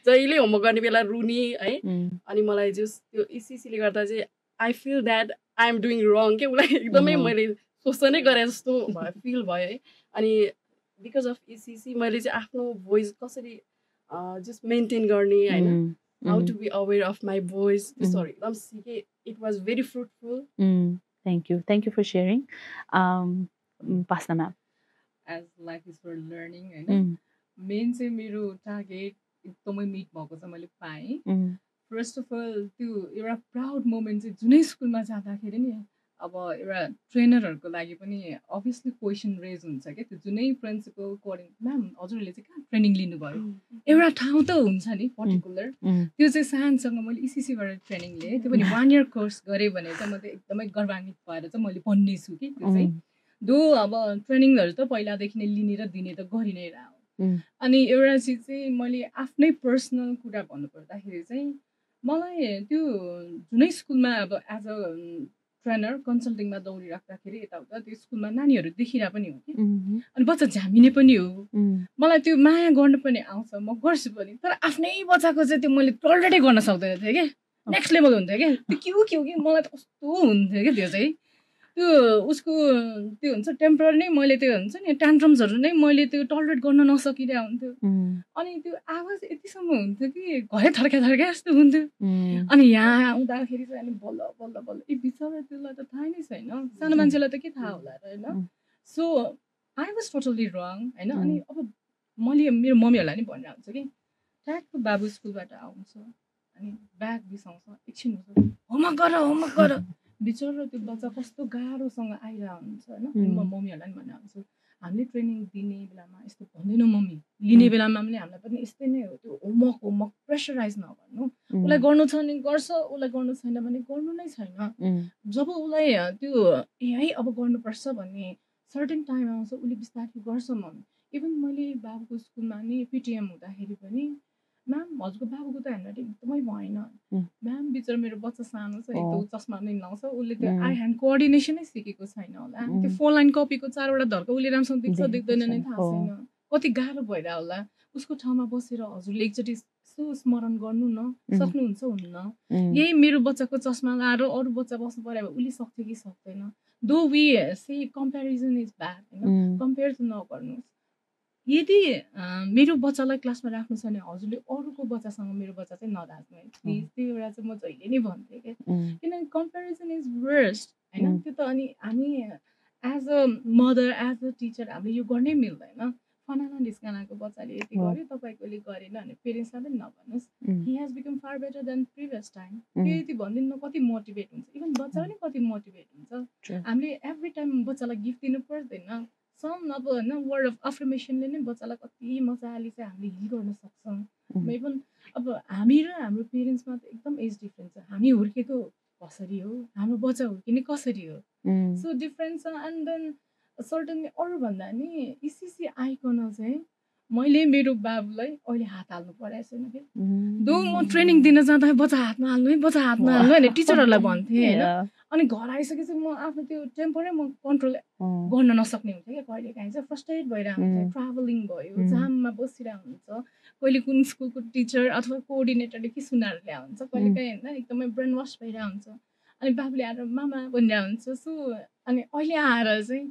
जहिले होमवर्क गर्ने बेला रुनी है अनि मलाई त्यो इसिसीले गर्दा चाहिँ I feel that I am doing wrong के उसलाई एकदमै मैले सोच्नै गरेँ जस्तो फिल भयो है अनि बिकज अफ इसिसी मैले चाहिँ आफ्नो भोइस कसरी जस्ट मेन्टेन गर्ने होइन how to be aware of my voice sorry it was very fruitful thank you for sharing Pasna ma'am as life is for learning and main चाहिँ मेरो टार्गेट एकदमै meet भएको छ मैले पाएँ फर्स्ट अफ अल त्यो एउटा प्राउड मोमेन्ट चाहिँ जुनै स्कुलमा जाँदाखेरि नि अब एउटा ट्रेनरहरूको लागि पनि अभियसली क्वेसन रेज हुन्छ क्या त्यो जुनै प्रिन्सिपल कोअर्डिनेटर म्याम हजुरहरूले चाहिँ कहाँ ट्रेनिङ लिनुभयो एउटा ठाउँ त हुन्छ नि पर्टिकुलर त्यो चाहिँ सानसँग मैले इसिसीबाट ट्रेनिङ लिएँ त्यो पनि 1 year कोर्स गरेँ भने चाहिँ म त एकदमै गर्वान्वित भएर चाहिँ मैले भन्ने छु कि त्यो चाहिँ दो अब ट्रेनिङहरू त पहिलादेखि नै लिने र दिने त गरि नै रह्यो अनि एउटा चिज चाहिँ मैले आफ्नै पर्सनल कुरा भन्नुपर्दाखेरि चाहिँ मलाई त्यो जुनै स्कुलमा अब एज अ ट्रेनर कन्सल्टिङमा दौडिराख्दाखेरि यताउता त्यो स्कुलमा नानीहरू देखिरहेको पनि हो कि अनि बच्चा झामिने पनि हो मलाई त्यो माया गर्नु पनि आउँछ म गर्छु पनि तर आफ्नै बच्चाको चाहिँ त्यो मैले टलरेटै गर्न सक्दैन थिएँ क्या नेक्स्ट लेभल हुन्थ्यो क्या त्यो के हो कि मलाई त कस्तो हुन्थ्यो क्या त्यो चाहिँ त्यो उसको त्यो हुन्छ टेम्पररी नै मैले त्यो हुन्छ नि ट्यान्ट्रम्सहरू नै मैले त्यो टलरेट गर्न नसकिरहेको हुन्थ्यो अनि त्यो आवाज यतिसम्म हुन्थ्यो कि घरै थर्का जस्तो हुन्थ्यो अनि यहाँ आउँदाखेरि चाहिँ अनि बल्ल बल्ल बल्ल ए बिचरा त्यसलाई त थाहा नै छैन सानो मान्छेलाई त के थाहा होला र होइन सो आई वाज टोटली रङ होइन अनि अब मैले मेरो मम्मीहरूलाई नि भनिरहेको हुन्छ कि ट्याकको बाबु स्कुलबाट आउँछ अनि ब्याग बिसाउँछ एकछिन होमवर्क गर बिचरा त्यो बच्चा कस्तो गाह्रोसँग आइरहेको हुन्छ होइन म मम्मीहरूलाई पनि भनेर आउँछु हामीले ट्रेनिङ दिने बेलामा यस्तो भन्दैनौँ मम्मी लिने बेलामा पनि हामीलाई पनि यस्तै नै हो त्यो होमवर्क प्रेसराइज नगर्नु उसलाई गर्नु छ भने गर्छ उसलाई गर्नु छैन भने गर्नु नै छैन जब उसलाई त्यो है अब गर्नुपर्छ भन्ने सर्टेन टाइम आउँछ उसले बिस्तारै गर्छ मम्मी इभन मैले बाबुको स्कुलमा नि पिटिएम हुँदाखेरि पनि म्याम हजुरको बाबुको त ह्यान्डराइटिङ एकदमै भएन म्याम बिचरा मेरो बच्चा सानो छ एकदम चस्मा पनि लाउँछ उसले त्यो आई ह्यान्ड कोअर्डिनेसनै सिकेको छैन होला त्यो 4 लाइन कपीको 4वटा धर्क उसले राम्रोसँग देख्छ देख्दैन नै थाहा छैन कति गाह्रो भइरह होला उसको ठाउँमा बसेर हजुरले एकचोटि यसो स्मरण गर्नु न सक्नुहुन्छ हुन्न यही मेरो बच्चाको चस्मा लगाएर अरू बच्चा बस्नु पर्यो भने उसले सक्छ कि सक्दैन though we say comparison is bad होइन कम्पेयर चाहिँ नगर्नुहोस् यदि मेरो बच्चालाई क्लासमा राख्नु छ भने हजुरले अरूको बच्चासँग मेरो बच्चा चाहिँ नराख्नु है प्लिज त्यो एउटा चाहिँ म जहिले नै भन्थेँ क्या किनभने कम्पेरिजन इज वर्स्ट होइन त्यो त अनि हामी as a mother as a teacher हामीले यो गर्नै मिल्दैन फलाना ढिस्कानाको बच्चाले यति गर्यो तपाईँकोले गरेन भने पेरेन्ट्सलाई पनि नभन्नुहोस् he has become far better than previous time त्यो यति भनिदिनु कति मोटिभेट हुन्छ इभन बच्चा पनि कति मोटिभेट हुन्छ हामीले एभ्री टाइम बच्चालाई गिफ्ट दिनु पर्दैन सम अब होइन वर्ड अफ अफर्मेसनले नै बच्चालाई कति मजाले चाहिँ हामीले हिल गर्न सक्छौँ इभन अब हामी र हाम्रो पेरेन्ट्समा त एकदम एज डिफ्रेन्स छ हामी हुर्केको कसरी हो हाम्रो बच्चा हुर्किने कसरी हो सो डिफ्रेन्स छ एन्ड देन सर्टनली अरूभन्दा नि इसिसी आइकन चाहिँ मैले मेरो बाबुलाई अहिले हात हाल्नु परेको छैन कि दो म ट्रेनिङ दिन जाँदा बच्चा हातमा हाल्नु है बच्चा हातमा हाल्नु होइन टिचरहरूलाई भन्थेँ होइन अनि घर आइसकेपछि म आफ्नो त्यो टेम्परै म कन्ट्रोल गर्न नसक्ने हुन्छ क्या कहिले काहीँ चाहिँ फ्रस्ट्रेट भइरहेको हुन्छ ट्राभलिङ भयो जाममा बसिरहेको हुन्छ कहिले कुन स्कुलको टिचर अथवा कोअर्डिनेटरले के सुनाएर ल्याएको हुन्छ कहिले काहीँ होइन एकदमै ब्रेन वास भइरहेको हुन्छ अनि बाबुले आएर मामा भनिरहेको हुन्छ सो अनि अहिले आएर चाहिँ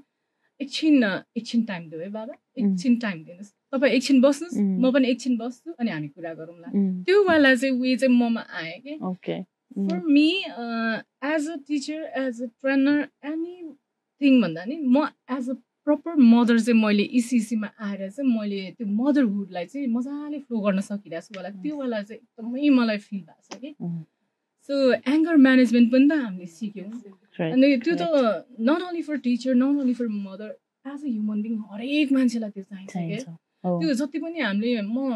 एकछिन टाइम दियो है बाबा एकछिन टाइम दिनुहोस् तपाईँ एकछिन बस्नुहोस् म पनि एकछिन बस्छु अनि हामी कुरा गरौँला त्यो वाला चाहिँ उयो चाहिँ ममा आयो कि for me as a teacher as a trainer anything भन्दा नि म एज अ प्रपर मदर चाहिँ मैले इसिसीमा आएर चाहिँ मैले त्यो मदरहुडलाई चाहिँ मजाले फ्लो गर्न सकिरहेको छु होला त्यो वाला चाहिँ एकदमै मलाई फिल भएको छ कि सो एङ्गर म्यानेजमेन्ट पनि त हामीले सिक्यौँ अनि त्यो त not only for teacher not only for mother as a human being हरेक मान्छेलाई त्यो चाहिन्छ क्या त्यो जति पनि हामीले म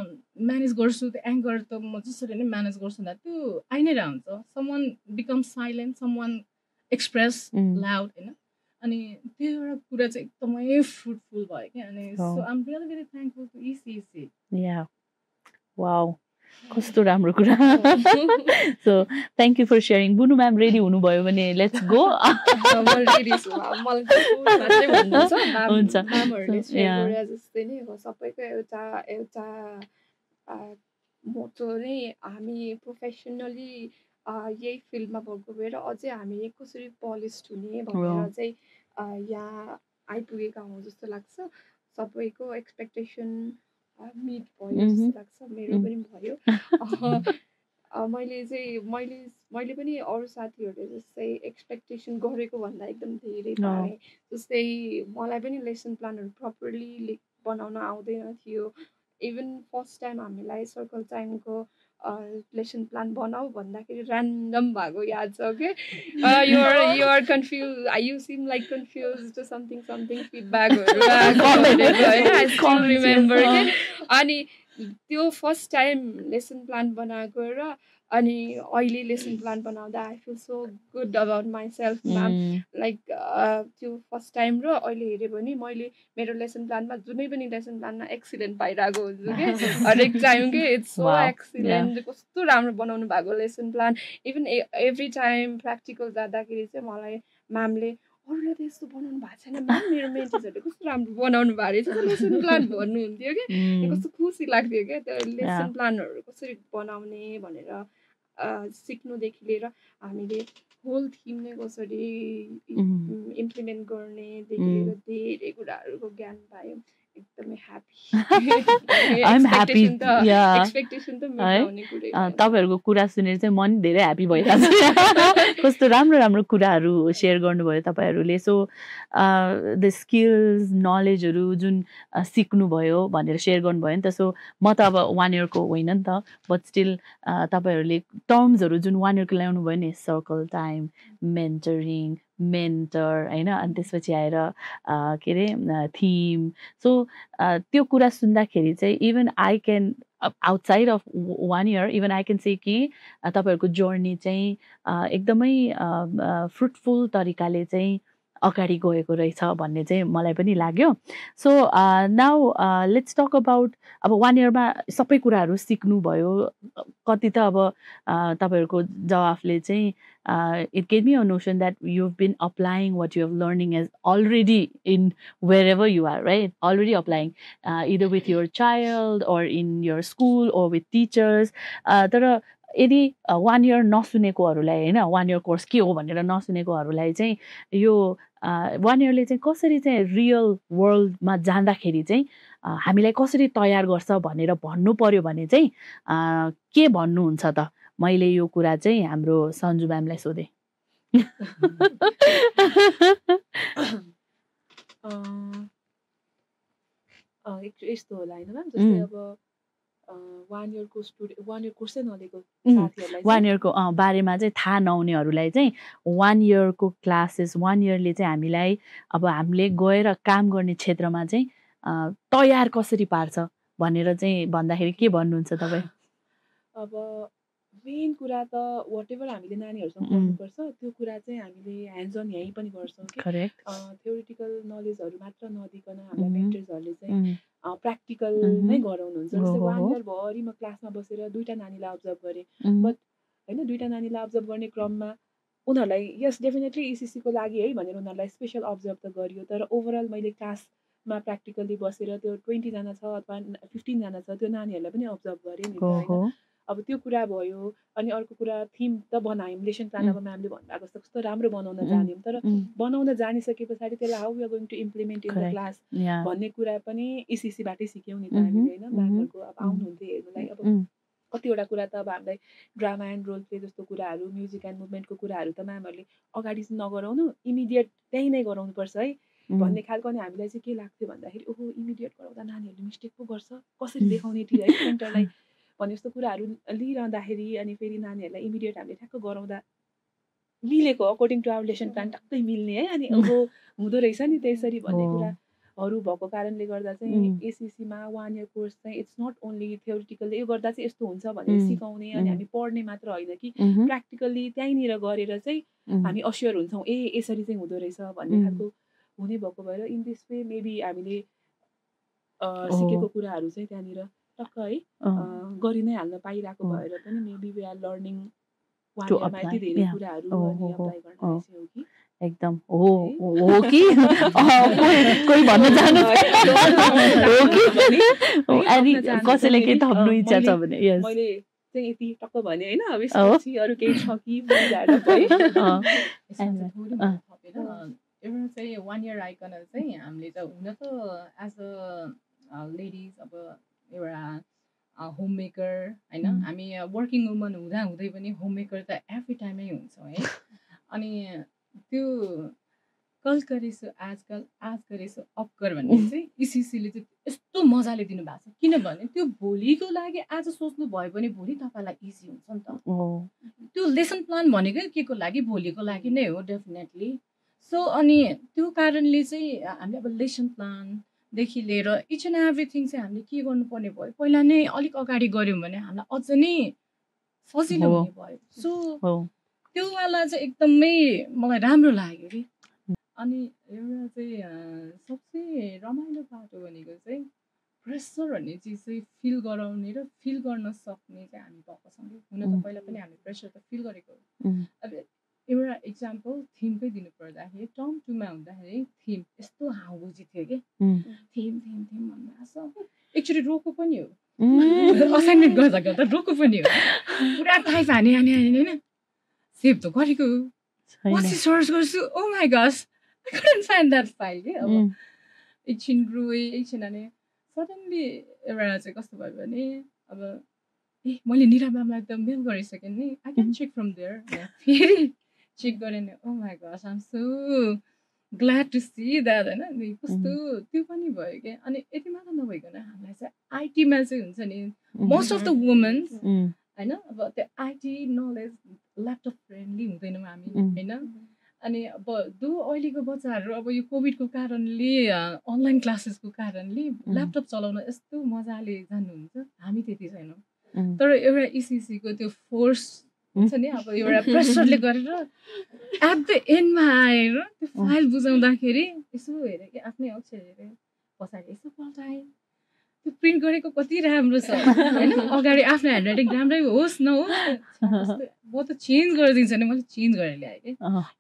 म्यानेज गर्छु त्यो एङ्गर त म जसरी नै म्यानेज गर्छु नि त्यो आइ नै रहन्छ someone become silent someone express loud होइन अनि त्यो एउटा कुरा चाहिँ एकदमै फ्रुटफुल भयो क्या अनि so I am really very thankful to ECC wow कस्तो राम्रो कुरा so thank you for sharing Bunu ma'am ready हुनुभयो भने लेट्स गो हुन्छ जस्तै नै हो सबैको एउटा एउटा मोटो नै हामी प्रोफेसनली यही फिल्डमा भएको भएर अझै हामी कसरी पलिस्ड हुने भनेर चाहिँ यहाँ आइपुगेका हौँ जस्तो लाग्छ सबैको एक्सपेक्टेसन मिट भयो जस्तो लाग्छ मेरो पनि भयो मैले पनि अरू साथीहरूले जस्तै एक्सपेक्टेसन गरेको भन्दा एकदम धेरै पाएँ जस्तै मलाई पनि लेसन प्लानहरू प्रपरली बनाउन आउँदैन थियो इभन फर्स्ट टाइम हामीलाई सर्कल टाइमको लेसन प्लान बनाऊ भन्दाखेरि ऱ्यान्डम भएको याद छ कि you're confuse you seem like confuse something फिडब्याकहरू रिमेम्बर के अनि त्यो फर्स्ट टाइम लेसन प्लान बनाएको र अनि अहिले लेसन प्लान बनाउँदा I feel so good about myself ma'am like त्यो फर्स्ट टाइम र अहिले हेऱ्यो भने मैले मेरो लेसन प्लानमा जुनै पनि लेसन प्लानमा एक्सिलेन्ट पाइरहेको हुन्छु कि हरेक टाइम के इट्स सो एक्सिलेन्ट कस्तो राम्रो बनाउनु भएको lesson plan even every time practical जाँदाखेरि चाहिँ मलाई म्यामले अरूले त यस्तो बनाउनु भएको छैन म्याम मेरो मेन्टिजहरूले कस्तो राम्रो बनाउनु भएको रहेछ लेसन प्लान भन्नुहुन्थ्यो कि कस्तो खुसी लाग्थ्यो क्या त्यो लेसन प्लानहरू कसरी बनाउने भनेर सिक्नुदेखि लिएर हामीले होल थिम नै कसरी इम्प्लिमेन्ट गर्नेदेखि लिएर धेरै कुराहरूको ज्ञान पायौँ एकदमै एक्सपेक्टेसन त मिलाउने कुरै तपाईँहरूको कुरा सुनेर चाहिँ मन धेरै ह्याप्पी भइरहेको छ कस्तो राम्रो राम्रो कुराहरू सेयर गर्नुभयो तपाईँहरूले सो द स्किल्स नलेजहरू जुन सिक्नुभयो भनेर सेयर गर्नुभयो नि त सो म त अब 1 इयरको होइन नि त बट स्टिल तपाईँहरूले टर्म्सहरू जुन 1 इयरको ल्याउनु भयो नि सर्कल टाइम मेन्टरिङ मेन्टर होइन अनि त्यसपछि आएर के अरे थिम सो त्यो कुरा सुन्दाखेरि चाहिँ even I can outside of 1 year even I can say कि तपाईँहरूको जर्नी चाहिँ एकदमै फ्रुटफुल तरिकाले चाहिँ अगाडि गएको रहेछ भन्ने चाहिँ मलाई पनि लाग्यो। So now let's talk about अब 1 इयरमा सबै कुराहरू सिक्नुभयो, कति त अब तपाईँहरूको जवाफले चाहिँ it gave me a notion that you've been applying what you have learning as already in wherever you are, right? Already applying either with your child or in your school or with teachers. तर यदि 1 year नसुनेकोहरूलाई होइन 1 year course के हो भनेर नसुनेकोहरूलाई चाहिँ यो 1 इयरले चाहिँ कसरी चाहिँ रियल वर्ल्डमा जाँदाखेरि चाहिँ हामीलाई कसरी तयार गर्छ भनेर भन्नु पर्यो भने चाहिँ के भन्नुहुन्छ त? मैले यो कुरा चाहिँ हाम्रो सन्जु म्यामलाई सोधेँ। यस्तो होला होइन म्याम, जस्तै अब 1 इयरको स्टुडेन्ट 1 इयर कोर्सै नलिएको साथीहरूलाई 1 इयरको बारेमा चाहिँ थाहा नहुनेहरूलाई चाहिँ 1 इयरको क्लासेस 1 इयरले चाहिँ हामीलाई अब हामीले गएर काम गर्ने क्षेत्रमा चाहिँ तयार कसरी पार्छ भनेर चाहिँ भन्दाखेरि के भन्नुहुन्छ तपाईँ? अब मेन कुरा त वाटेभर हामीले नानीहरूसँग गर्नुपर्छ त्यो कुरा चाहिँ हामीले ह्यान्ड्स अन यहीँ पनि गर्छौँ कि करेक्ट। थ्योरिटिकल नलेजहरू मात्र नदिकन हामीलाई मेन्टर्सहरूले चाहिँ प्र्याक्टिकल नै गराउनुहुन्छ। जस्तै 1 इयरभरि म क्लासमा बसेर 2टा नानीलाई अब्जर्भ गरेँ, बट होइन 2टा नानीलाई अब्जर्भ गर्ने क्रममा उनीहरूलाई यस डेफिनेटली इसिसीको लागि है भनेर उनीहरूलाई स्पेसल अब्जर्भ त गरियो, तर ओभरअल मैले क्लासमा प्र्याक्टिकली बसेर त्यो 20 जना छ अथवा 15 जना छ त्यो नानीहरूलाई पनि अब्जर्भ गरेँ नि त होइन। अब त्यो कुरा भयो। अनि अर्को कुरा थिम त बनायौँ, लेसन प्लान अब म्यामले भन्नुभएको जस्तो कस्तो राम्रो बनाउन जान्यौँ, तर बनाउन जानिसके पछाडि त्यसलाई how we are going to implement in the class भन्ने कुरा पनि इसिसीबाटै सिक्यौँ नि त हामीले होइन। म्यामहरूको अब आउनुहुन्थ्यो हेर्नुलाई, अब कतिवटा कुरा त अब हामीलाई ड्रामा एन्ड रोल प्ले जस्तो कुराहरू, म्युजिक एन्ड मुभमेन्टको कुराहरू त म्यामहरूले अगाडि चाहिँ नगराउनु, इमिडिएट त्यहीँ नै गराउनुपर्छ है भन्ने खालको। अनि हामीलाई चाहिँ के लाग्थ्यो भन्दाखेरि ओहो इमिडिएट गराउँदा नानीहरूले मिस्टेक पो गर्छ, कसरी देखाउने टी है सेन्टरलाई भन्ने जस्तो कुराहरू लिइरहँदाखेरि अनि फेरि नानीहरूलाई इमिडिएट हामीले ठ्याक्क गराउँदा मिलेको according to our lesson plan टक्कै मिल्ने है। अनि ओहो हुँदो रहेछ नि त्यसरी भन्ने कुराहरू भएको कारणले गर्दा चाहिँ एसिसीमा 1 इयर कोर्स चाहिँ इट्स नट ओन्ली थ्योरिटिकल्ली यो गर्दा चाहिँ यस्तो हुन्छ भनेर सिकाउने अनि हामी पढ्ने मात्र होइन कि प्र्याक्टिकल्ली त्यहीँनिर गरेर चाहिँ हामी अस्योर हुन्छौँ ए यसरी चाहिँ हुँदो रहेछ भन्ने खालको हुने भएको भएर इन दिस वे मेबी हामीले सिकेको कुराहरू चाहिँ त्यहाँनिर टक्क है गरि नै हाल्न पाइरहेको भएर पनि मेबी वी आर लर्निङ 1 इयरमा यति धेरै कुराहरू अनि अप्लाई गर्न रहेछ हो कि एकदम हो कि कोही भन्न चाहनु हो कि अनि कसैले केही थप्नु इच्छा छ भने यस मैले चाहिँ यति टक्क भने होइन। अब यसपछि अरू केही छ कि बुझाएर है एउटा चाहिँ 1 इयर आइकन चाहिँ हामीले त हुन त एज अ लेडिज अब एउटा होम मेकर होइन, हामी वर्किङ वुमन हुँदै पनि होम मेकर त एभ्री टाइमै हुन्छौँ है। अनि त्यो कल गरेछु आजकल आज गरेछु अप कर भन्ने चाहिँ इसिसीले चाहिँ यस्तो मजाले दिनुभएको छ, किनभने त्यो भोलिको लागि आज सोच्नु भयो भने भोलि तपाईँलाई इजी हुन्छ नि त। त्यो लेसन प्लान भनेकै के को लागि, भोलिको लागि नै हो डेफिनेटली। सो अनि त्यो कारणले चाहिँ हामीले अब लेसन प्लानदेखि लिएर इच एन्ड एभ्रिथिङ चाहिँ हामीले के गर्नुपर्ने भयो, पहिला नै अलिक अगाडि गऱ्यौँ भने हामीलाई अझ नै सजिलो हुने भयो। सो त्यो वाला चाहिँ एकदमै मलाई राम्रो लाग्यो कि। अनि एउटा चाहिँ सबसे रमाइलो बाटो भनेको चाहिँ प्रेसर भन्ने चिज चाहिँ फिल गराउने र फिल गर्न सक्ने चाहिँ हामी भएकोसँगै हुन त पहिला पनि हामीले प्रेसर त फिल गरेको हो। अब एउटा इक्जाम्पल थिमकै दिनु पर्दाखेरि टर्म 2मा हुँदाखेरि थिम यस्तो हाउजी थियो कि थिम थिम थिम भन्नु एकचोटि रोको पनि हो, असाइनमेन्ट गर्दा गर्दा रोको पनि हो, पुरा टाइप हाने होइन सेभ त गरेको पछि सर्च गर्छु oh my gosh I couldn't find that file के। अब एकछिन रोएँ एकछिन हाने सडनली एउटा चाहिँ कस्तो भयो भने अब ए मैले निरा म्यामलाई त मेल गरिसकेँ नि, I can check from there. फेरि चेक गरेँ नि oh my gosh I'm so glad to see that होइन, कस्तो त्यो पनि भयो क्या। अनि यति मात्र नभइकन हामीलाई चाहिँ आइटीमा चाहिँ हुन्छ नि मोस्ट अफ द वुमेन्स होइन, अब त्यो आइटी नलेज ल्यापटप फ्रेन्डली हुँदैनौँ हामी होइन। अनि अब अहिलेको बच्चाहरू अब यो कोभिडको कारणले अनलाइन क्लासेसको कारणले ल्यापटप चलाउन यस्तो मजाले जान्नुहुन्छ, हामी त्यति छैनौँ। तर एउटा इसिसीको त्यो फोर्स हुन्छ नि अब एउटा प्रेसरले गरेर एट द एन्डमा आएर त्यो फाइल बुझाउँदाखेरि यसो हेरेँ कि आफ्नै अक्षर हेरेँ पछाडि यसो पल्टाएँ त्यो प्रिन्ट गरेको कति राम्रो छ होइन अगाडि आफ्नो ह्यान्ड राइटिङ राम्रै होस् नहोस् म त चेन्ज गरिदिन्छ नि मैले चेन्ज गरेर ल्याएँ कि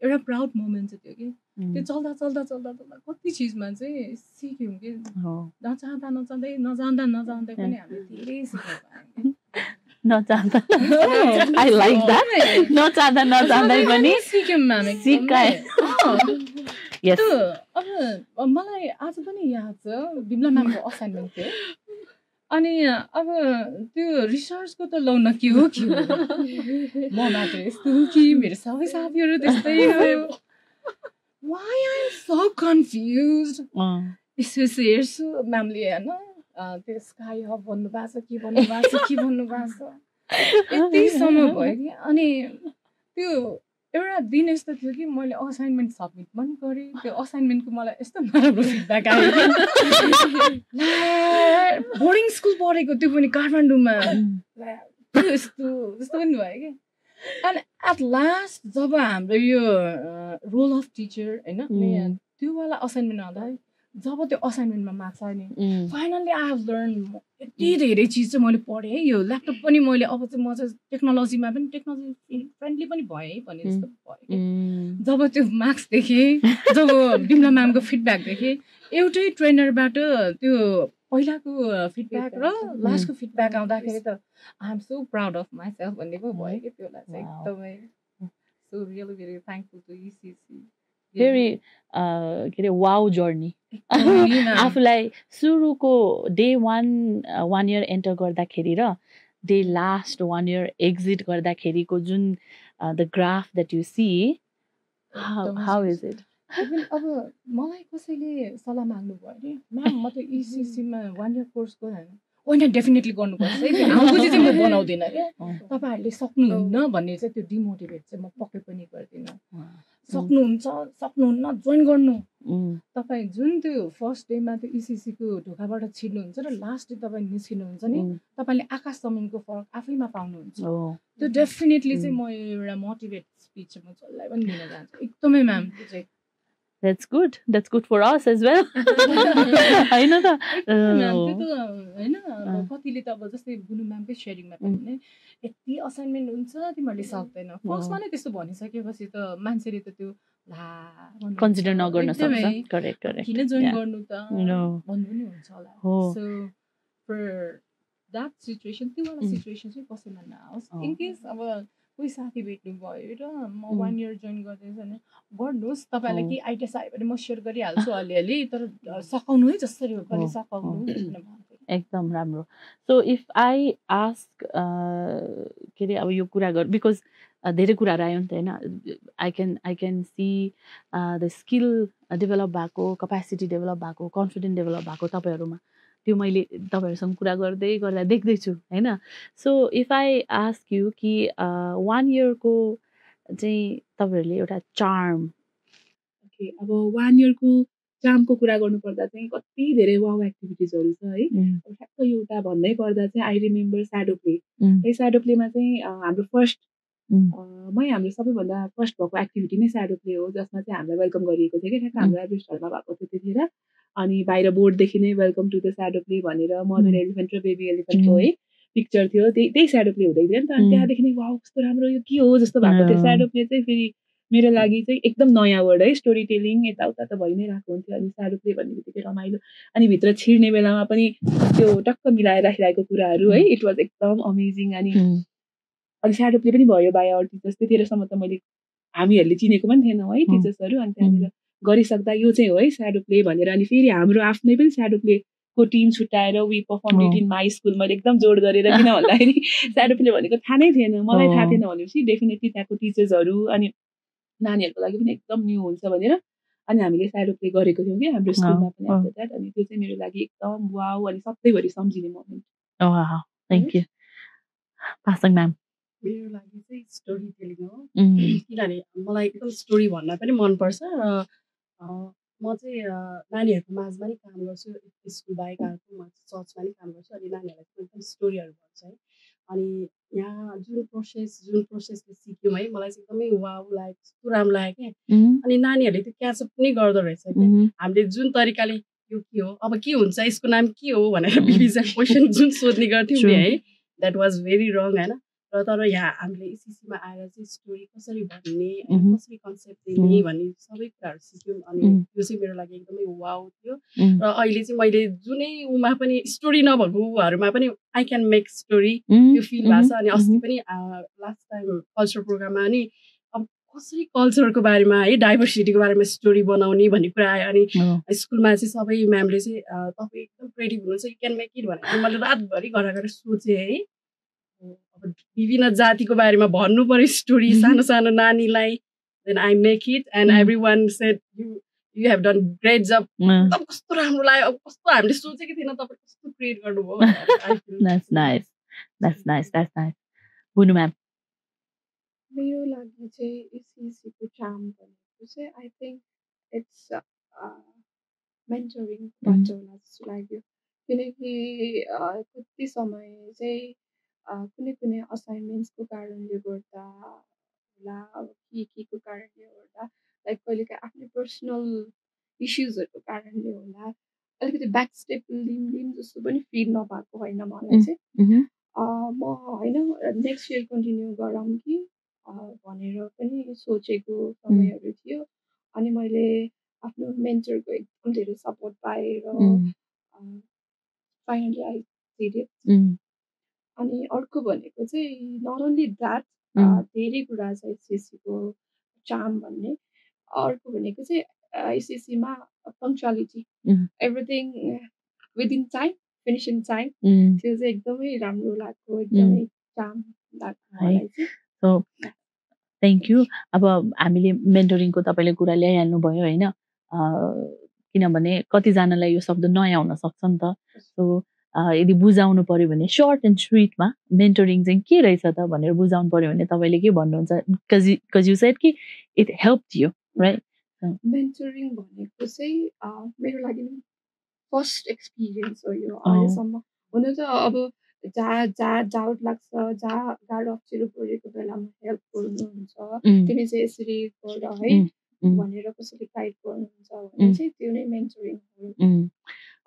एउटा प्राउड मोमेन्ट चाहिँ त्यो कि त्यो चल्दा चल्दा चल्दा चल्दा कति चिजमा चाहिँ सिक्यौँ कि नजान्दै पनि हामीले धेरै सिक्नु पायौँ नचाहँदा आई लाइक द्याट नचाहँदै पनि सिक्यौँ हामी सिकाए अब मलाई आज पनि याद छ बिमला म्यामको असाइनमेन्ट थियो अनि अब त्यो रिसर्चको त लौ न के हो म मात्र यस्तो कि मेरो सबै साथीहरू त्यस्तै गयो why I am so confuse यसो हेर्छु म्यामले होइन त्यो स्काई हब भन्नुभएको छ के भन्नुभएको छ यतिसम्म भयो कि अनि त्यो एउटा दिन यस्तो थियो कि मैले असाइनमेन्ट सबमिट पनि गरेँ त्यो असाइनमेन्टको मलाई यस्तो नराम्रो फिडब्याक आयो बोर्डिङ स्कुल पढेको त्यो पनि काठमाडौँमा यस्तो पनि भयो कि एन्ड एट लास्ट जब हाम्रो यो रोल अफ टिचर होइन त्यो वाला असाइनमेन्ट आउँदा जब त्यो असाइनमेन्टमा मार्क्स आयो नि फाइनल्ली आई हेभ लर्न यति धेरै चिज चाहिँ मैले पढेँ है यो ल्यापटप पनि मैले अब चाहिँ म चाहिँ टेक्नोलोजीमा पनि टेक्नोलोजी फ्रेन्डली पनि भएँ है भन्ने जस्तो भयो कि जब त्यो मार्क्स देखेँ जब बिमला म्यामको फिडब्याक देखेँ एउटै ट्रेनरबाट त्यो पहिलाको फिडब्याक र लास्टको फिडब्याक आउँदाखेरि त I am so proud of myself भन्ने पो भयो कि त्यो बेला चाहिँ एकदमै so really very thankful to ECC very के अरे वाउ जर्नी आफूलाई सुरुको डे 1 इयर एन्टर गर्दाखेरि र डे लास्ट 1 इयर एक्जिट गर्दाखेरिको जुन the graph that you see how is it अब मलाई कसैले सल्लाह माग्नु भयो अरे म्याम म त इसिसीमा 1 इयर कोर्स गरेँ होइन डेफिनेटली गर्नुपर्छ है त्यो हाम्रो चाहिँ म बनाउँदिनँ क्या तपाईँहरूले सक्नुहुन्न भन्ने चाहिँ त्यो डिमोटिभेट चाहिँ म पक्कै पनि गर्दिनँ सक्नुहुन्न जोइन गर्नु तपाईँ जुन त्यो फर्स्ट डेमा त्यो इसिसीको ढोकाबाट छिर्नुहुन्छ र लास्ट डे तपाईँ निस्किनुहुन्छ नि तपाईँले आकाश जमिनको फरक आफैमा पाउनुहुन्छ त्यो डेफिनेटली चाहिँ म एउटा मोटिभेट स्पिच म जसलाई पनि दिन चाहन्छु एकदमै म्याम त्यो चाहिँ That's good for us as well. होइन त होइन कतिले त अब जस्तै बुनु म्यामकै सेयरिङमा पनि यति असाइनमेन्ट हुन्छ तिमीहरूले सक्दैन फर्स्टमा नै त्यस्तो भनिसकेपछि त मान्छेले त त्यो कन्सिडर नगर्न सक्छ करेक्ट किन जोइन गर्नु त भन्नु पनि हुन्छ होला सो फर द्याट सिचुएसन त्यो वाला सिचुएसन चाहिँ कसैमा नआओस् इन केस अब कोही साथी भेट्नु भयो र म 1 इयर जोइन गर्दैछु भने गर्नुहोस् तपाईँलाई के आइडियास आयो भने म सेयर गरिहाल्छु अलिअलि तर सकाउनु है जसरी पनि सकाउनु एकदम राम्रो सो इफ आई आस्क के अरे अब यो कुरा गर बिकज धेरै कुराहरू आयो नि त होइन I can see the skill develop भएको क्यापेसिटी डेभलप भएको कन्फिडेन्ट डेभलप भएको तपाईँहरूमा त्यो मैले तपाईँहरूसँग कुरा गर्दै गर्दा देख्दैछु होइन so if I ask you कि 1 इयरको चाहिँ तपाईँहरूले एउटा चार्म ओके अब 1 इयरको चार्मको कुरा गर्नुपर्दा चाहिँ कति धेरै वाउ एक्टिभिटिजहरू छ है ठ्याक्क एउटा भन्नै पर्दा चाहिँ आई रिमेम्बर स्याडो प्ले है स्याडो प्लेमा चाहिँ हाम्रो फर्स्ट हाम्रो सबैभन्दा फर्स्ट भएको एक्टिभिटी नै स्याडो प्ले हो जसमा चाहिँ हामीलाई वेलकम गरिएको थियो कि ठ्याक्क हाम्रो एभरेज घरमा भएको थियो त्यतिखेर अनि बाहिर बोर्डदेखि नै welcome to the shadow play भनेर मदर एलिफेन्ट र बेबी एलिफेन्टको है पिक्चर थियो त्यही स्याडो प्ले हुँदै थियो नि त अनि त्यहाँदेखि नै वाउ कस्तो राम्रो यो के हो जस्तो भएको थियो स्याडो प्ले चाहिँ फेरि मेरो लागि चाहिँ एकदम नयाँ वर्ड है स्टोरी टेलिङ यताउता त भइ नै रहेको हुन्थ्यो अनि स्याडो प्ले भन्ने बित्तिकै रमाइलो अनि भित्र छिर्ने बेलामा पनि त्यो टक्क मिलाएर राखिरहेको कुराहरू है इट वाज एकदम अमेजिङ अनि स्याडो प्ले पनि भयो बाई आवर टिचर्स त्यतिखेरसम्म त मैले हामीहरूले चिनेको पनि थिएनौँ है टिचर्सहरू अनि त्यहाँनिर गरिसक्दा यो चाहिँ हो है स्याडो प्ले भनेर अनि फेरि हाम्रो आफ्नै पनि स्याडो प्लेको टिम छुट्याएर we perform it in my school मैले एकदम जोड गरेर किन भन्दाखेरि स्याडो प्ले भनेको थाहा नै थिएन मलाई थाहा थिएन भनेपछि डेफिनेटली त्यहाँको टिचर्सहरू अनि नानीहरूको लागि पनि एकदम न्यू हुन्छ भनेर अनि हामीले स्याडो प्ले गरेको थियौँ कि हाम्रो स्कुलमा पनि आफ्टर द्याट अनि त्यो चाहिँ मेरो लागि एकदम वाउ अनि सबैभरि सम्झिने moment thank you Pasang ma'am मेरो लागि चाहिँ स्टोरी टेलिङ हो किनभने मलाई एकदम स्टोरी भन्न पनि मनपर्छ र म चाहिँ नानीहरूको माझमा नि काम गर्छु स्कुल बाहेक म चर्चमा नि काम गर्छु अनि नानीहरूलाई एकदम स्टोरीहरू भन्छु है अनि यहाँ जुन प्रोसेसले सिक्यौँ है मलाई चाहिँ एकदमै वाउ लाग्यो, कस्तो राम्रो लाग्यो क्या। अनि नानीहरूले त्यो क्याचअप पनि गर्दो रहेछ क्या। हामीले जुन तरिकाले यो के हो, अब के हुन्छ, यसको नाम के हो भनेर बिबिसी क्वेसन जुन सोध्ने गर्थ्यौँ नि है, द्याट वाज भेरी रङ होइन। र तर यहाँ हामीले एसिसीमा आएर चाहिँ स्टोरी कसरी भन्ने, कसरी कन्सेप्ट दिने भन्ने सबै कुराहरू सिक्यौँ। अनि त्यो चाहिँ मेरो लागि एकदमै वाउ थियो। र अहिले चाहिँ मैले जुनै उमा पनि स्टोरी नभएको उहरूमा पनि आई क्यान मेक स्टोरी त्यो फिल भएको छ। अनि अस्ति पनि लास्ट टाइम कल्चर प्रोग्राममा नि अब कसरी कल्चरको बारेमा है, डाइभर्सिटीको बारेमा स्टोरी बनाउने भन्ने कुरा आयो। अनि स्कुलमा चाहिँ सबै म्यामले चाहिँ तपाईँ एकदम क्रिएटिभ हुनुहुन्छ, यु क्यान मेक इट भनेर मैले रातभरि घर सोचेँ है। अब विभिन्न जातिको बारेमा भन्नु पर्यो स्टोरी सानो सानो नानीलाई, then I make it and every one said you have done great job. एकदम कस्तो राम्रो लाग्यो, अब कस्तो हामीले सोचेकै थिएन तपाईँ कस्तो क्रिएट गर्नुभयो। बुनु म्याम मेरो लागि चाहिँ एसिसीको चार्म भनेको चाहिँ आई थिङ्क इट्स मेन्टरिङबाट होला जस्तो लाग्यो। किनकि कति समय चाहिँ कुनै असाइनमेन्ट्सको कारणले गर्दा होला, अब केको कारणले गर्दा, लाइक कहिलेकाहीँ आफ्नो पर्सनल इस्युजहरूको कारणले होला अलिकति ब्याक स्टेप लिम जस्तो पनि फिल नभएको होइन मलाई चाहिँ। म होइन नेक्स्ट इयर कन्टिन्यू गरौँ कि भनेर पनि सोचेको समयहरू थियो। अनि मैले आफ्नो मेन्टरको एकदम धेरै सपोर्ट पाएर फाइनली आई डिड इट। अनि अर्को भनेको चाहिँ नट ओन्ली द्याट, धेरै कुरा छ एसिसीको चार्म भन्ने। अर्को भनेको चाहिँ एसिसीमा punctuality, everything within time, finishing time, त्यो चाहिँ एकदमै राम्रो लाग्यो, एकदमै चार्म लाग्यो मलाई चाहिँ। So thank you. अब हामीले मेन्टरिङको तपाईँले कुरा ल्याइहाल्नु भयो होइन, किनभने कतिजनालाई यो शब्द नयाँ हुन सक्छ नि त। सो यदि बुझाउनु पर्यो भने सर्ट एन्ड स्विटमा मेन्टरिङ चाहिँ के रहेछ त भनेर बुझाउनु पर्यो भने तपाईँले के भन्नुहुन्छ? बिकज यु सेड कि it helped you, right? Mentoring भनेको चाहिँ मेरो लागि फर्स्ट एक्सपिरियन्स हो यो अहिलेसम्म। हुन त अब जहाँ डाउट लाग्छ, जहाँ गाह्रो अप्ठ्यारो परेको बेलामा हेल्प गर्नुहुन्छ, तिमी चाहिँ यसरी गर है भनेर कसैले गाइड गर्नुहुन्छ भने चाहिँ त्यो नै मेन्टरिङ हो।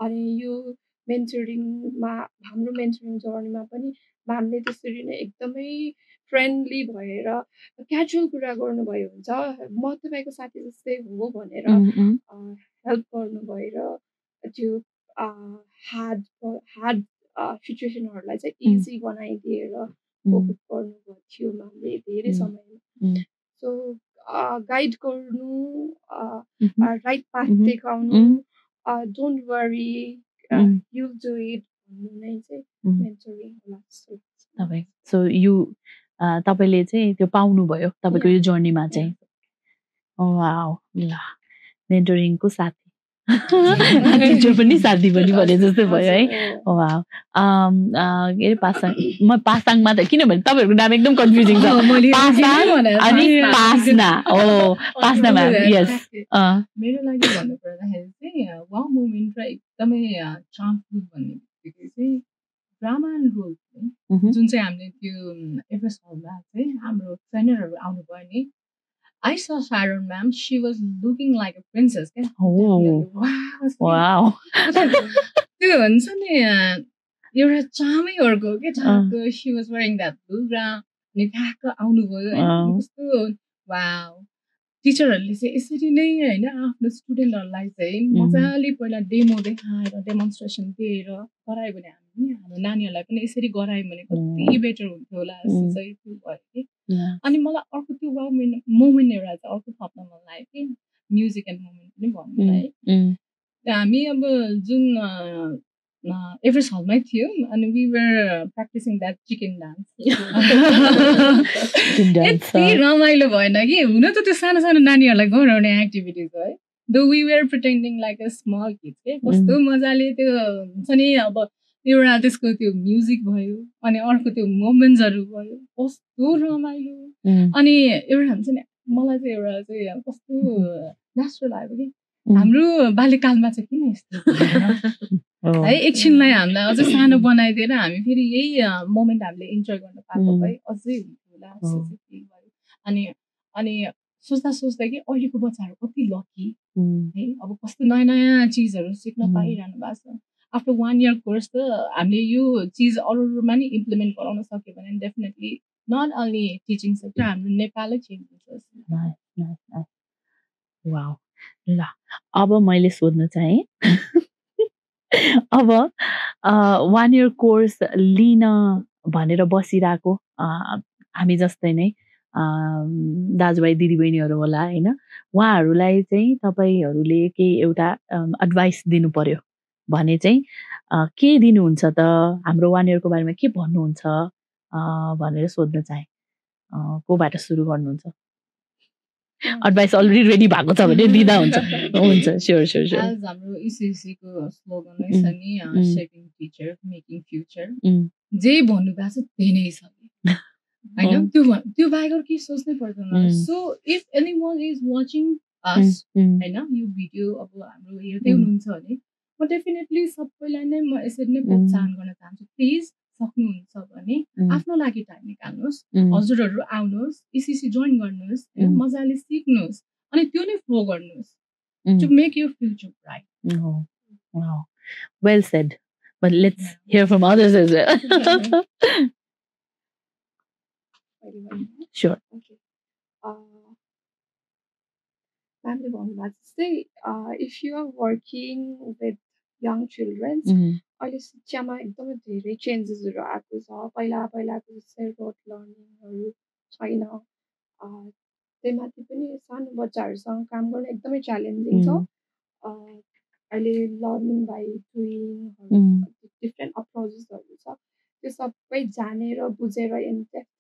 अनि यो मेन्टरिङमा, हाम्रो मेन्टरिङ जर्नीमा पनि म्यामले त्यसरी नै एकदमै फ्रेन्डली भएर क्याजुअल कुरा गर्नुभयो हुन्छ, म तपाईँको साथी जस्तै हो भनेर हेल्प गर्नु भएर त्यो हार्ड सिचुएसनहरूलाई चाहिँ इजी बनाइदिएर फोकस गर्नुभएको थियो म्यामले धेरै समयमा। सो गाइड गर्नु, राइट पाथ देखाउनु, don't worry you'll do it भन्नु नै चाहिँ मेन्टरिङ होला जस्तो लाग्छ। सो यो तपाईँले चाहिँ त्यो पाउनुभयो तपाईँको यो जर्नीमा चाहिँ। वाउ, ल मेन्टरिङको साथी टिचर पनि साथी पनि भने जस्तै भयो है। वाउ, के अरे पासाङ, म पासाङमा त किनभने तपाईँहरूको नाम एकदम कन्फ्युजिङ छ, पासाङ अनि पासना। ओ पासना म्याम, यस। मेरो लागि भन्नु पर्दाखेरि चाहिँ वाउ मोमेन्ट र एकदमै चार्मफुल भन्ने बित्तिकै चाहिँ ड्रामा एन्ड रोल जुन चाहिँ हामीले त्यो एभरेस्ट हलमा चाहिँ हाम्रो ट्रेनरहरू आउनुभयो नि, I saw Sharon ma'am. She was looking like a princess. Wow. त्यो भन्छ नि एउटा चामै अर्को के ठाको। She was wearing that blue gown. अनि ठ्याक्क आउनुभयो होइन, कस्तो वाउ। टिचरहरूले चाहिँ यसरी नै होइन आफ्नो स्टुडेन्टहरूलाई चाहिँ मजाले पहिला डेमो देखाएर डेमोन्स्ट्रेसन दिएर गरायो भने हाम्रो नानीहरूलाई पनि यसरी गरायो भने कति बेटर हुन्थ्यो होला जस्तो चाहिँ त्यो भयो कि। अनि मलाई अर्को त्यो वाउ मोमेन्ट एउटा चाहिँ अर्को थप्न मन लाग्यो कि म्युजिक एन्ड मोमेन्ट पनि भन्नु है। हामी अब जुन एभरेस्ट हलमै थियौँ अनि we were practising that chicken dance. यति रमाइलो भएन कि, हुन त त्यो सानो सानो नानीहरूलाई गराउने एक्टिभिटिज हो है। Though we were pretending like a small kids के, कस्तो मजाले त्यो हुन्छ नि। अब एउटा त्यसको त्यो म्युजिक भयो अनि अर्को त्यो मोमेन्ट्सहरू भयो, कस्तो रमाइलो। अनि एउटा हुन्छ नि, मलाई चाहिँ एउटा चाहिँ कस्तो नेचुरल लाग्यो कि हाम्रो बाल्यकालमा चाहिँ किन यस्तो है एकछिनलाई हामीलाई अझै सानो बनाइदिएर हामी फेरि यही मोमेन्ट हामीले इन्जोय गर्न पाएको भए अझै हुन्थ्यो होला जस्तो चाहिँ फिल भयो। अनि सोच्दा सोच्दा कि अहिलेको बच्चाहरू कति लकी है, अब कस्तो नयाँ नयाँ चिजहरू सिक्न पाइरहनु भएको छ। आफ्टर 1 year कोर्स त हामीले यो चिज अरूमा नि इम्प्लिमेन्ट गराउन सक्यो भने definitely not only teaching sector हाम्रो नेपालै चेन्ज हुन्छ। वाउ, ल अब मैले सोध्न चाहेँ अब 1 year कोर्स लिन भनेर बसिरहेको हामी जस्तै नै दाजुभाइ दिदीबहिनीहरू होला होइन, उहाँहरूलाई चाहिँ तपाईँहरूले केही एउटा एडभाइस दिनु पर्यो भने चाहिँ के दिनुहुन्छ त? हाम्रो 1 year को बारेमा के भन्नुहुन्छ भनेर सोध्न चाहे। कोबाट सुरु गर्नुहुन्छ? एडभाइस अलरेडी रेडी भएको छ भने दिँदा हुन्छ। हुन्छ, स्योर स्योर स्योर। हाम्रो इसिसी को स्लोगन नै छ नि, शेपिङ टिचर मेकिङ फ्युचर। जे भन्नु भएको छ त्यही नै छ हैन, त्यो बाहेक अरु केही सोच्नै पर्दैन। So if anyone is watching अस हैन, यो भिडियो अब हाम्रो हेर्दै हुनुहुन्छ भने म डेफिनेटली सबैलाई नै म यसरी नै प्रोत्साहन गर्न चाहन्छु। प्लिज सक्नुहुन्छ भने आफ्नो लागि टाइम निकाल्नुहोस्, हजुरहरू आउनुहोस्, इसिसी जोइन गर्नुहोस्, मजाले सिक्नुहोस् अनि त्यो नै फ्लो गर्नुहोस् to make your future bright. Wow, well said. But let's hear from others as well. Sure. Okay. Family bond. Say, if you are working with young children, अहिले शिक्षामा एकदमै धेरै चेन्जेसहरू आएको छ। पहिलाको जस्तै रोट लर्निङहरू छैन। त्यही माथि पनि सानो बच्चाहरूसँग काम गर्न एकदमै च्यालेन्जिङ छ। अहिले लर्निङ बाई डुइङहरू डिफ्रेन्ट अप्रोचेसहरू छ, त्यो सबै जानेर बुझेर इनडेप्थ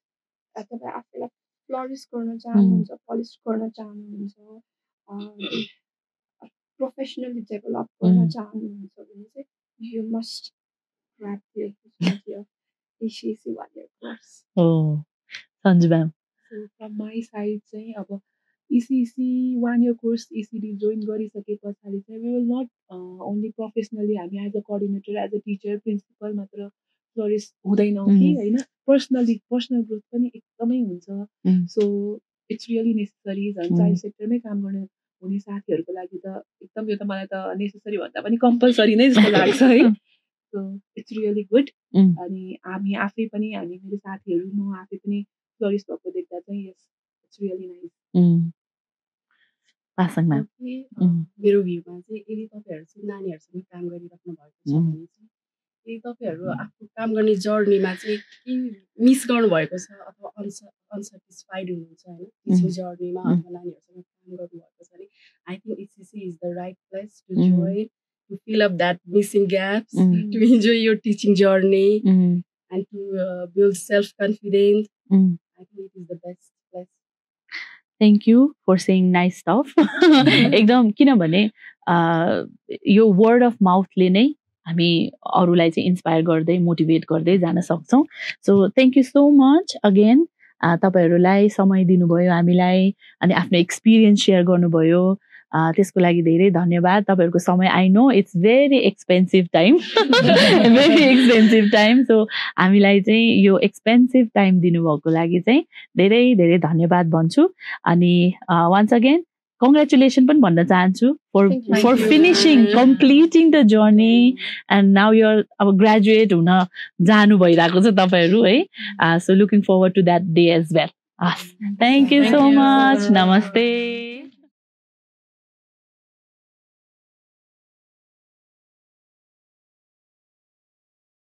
तपाईँ आफूलाई फ्लरिस गर्न चाहनुहुन्छ, पलिस गर्न चाहनुहुन्छ, प्रोफेसनली डेभलप गर्न चाहनुहुन्छ भने चाहिँ you must grab the opportunity of ECC 1 year course. Oh, Sanju ma'am. So from my side चाहिँ अब ECC 1 year course ECD join गरिसके पछाडि चाहिँ we will not only professionally हामी as a coordinator, as a teacher, principal मात्र flourish हुँदैनौँ कि होइन, पर्सनल ग्रोथ पनि एकदमै हुन्छ। So it's really necessary. झन् चाइल्ड सेक्टरमै काम गर्ने हुने साथीहरूको लागि त एकदम यो त मलाई त नेसेसरी भन्दा पनि कम्पलसरी नै जस्तो लाग्छ है। So it's really good. अनि हामी आफै पनि मेरो साथीहरू म आफै पनि फ्लरिस भएको देख्दा चाहिँ यस इट्स रियली नाइस। मेरो भ्यूमा चाहिँ यदि तपाईँहरू चाहिँ नानीहरूसँग काम गरिराख्नु भएको छ भने चाहिँ यदि तपाईँहरू आफ्नो काम गर्ने जर्नीमा चाहिँ के मिस गर्नुभएको छ अथवा अनसेटिस्फाइड हुनुहुन्छ होइन टिचिङ जर्नीमा अथवा नानीहरूसँग काम गर्नुभएको छ भने I think ECC is the right place to join, to fill up that missing gaps, to enjoy your teaching journey and to build self confidence. I think it is the best place. Thank you for saying nice stuff. एकदम, किनभने यो word of माउथले नै हामी अरूलाई चाहिँ inspire गर्दै motivate गर्दै जान सक्छौँ। So thank you so much again. तपाईँहरूलाई समय दिनुभयो हामीलाई अनि आफ्नो एक्सपिरियन्स सेयर गर्नुभयो, त्यसको लागि धेरै धन्यवाद। तपाईँहरूको समय I know it's very expensive time, very expensive time. So हामीलाई चाहिँ यो एक्सपेन्सिभ टाइम दिनुभएको लागि चाहिँ धेरै धेरै धन्यवाद भन्छु। अनि वान्स अगेन कङ्ग्रेचुलेसन पनि भन्न चाहन्छु for finishing completing the journey and now you're अब ग्रेजुएट हुन जानु भइरहेको छ तपाईँहरू है। So looking forward to that day as well. Thank you so much. नमस्ते।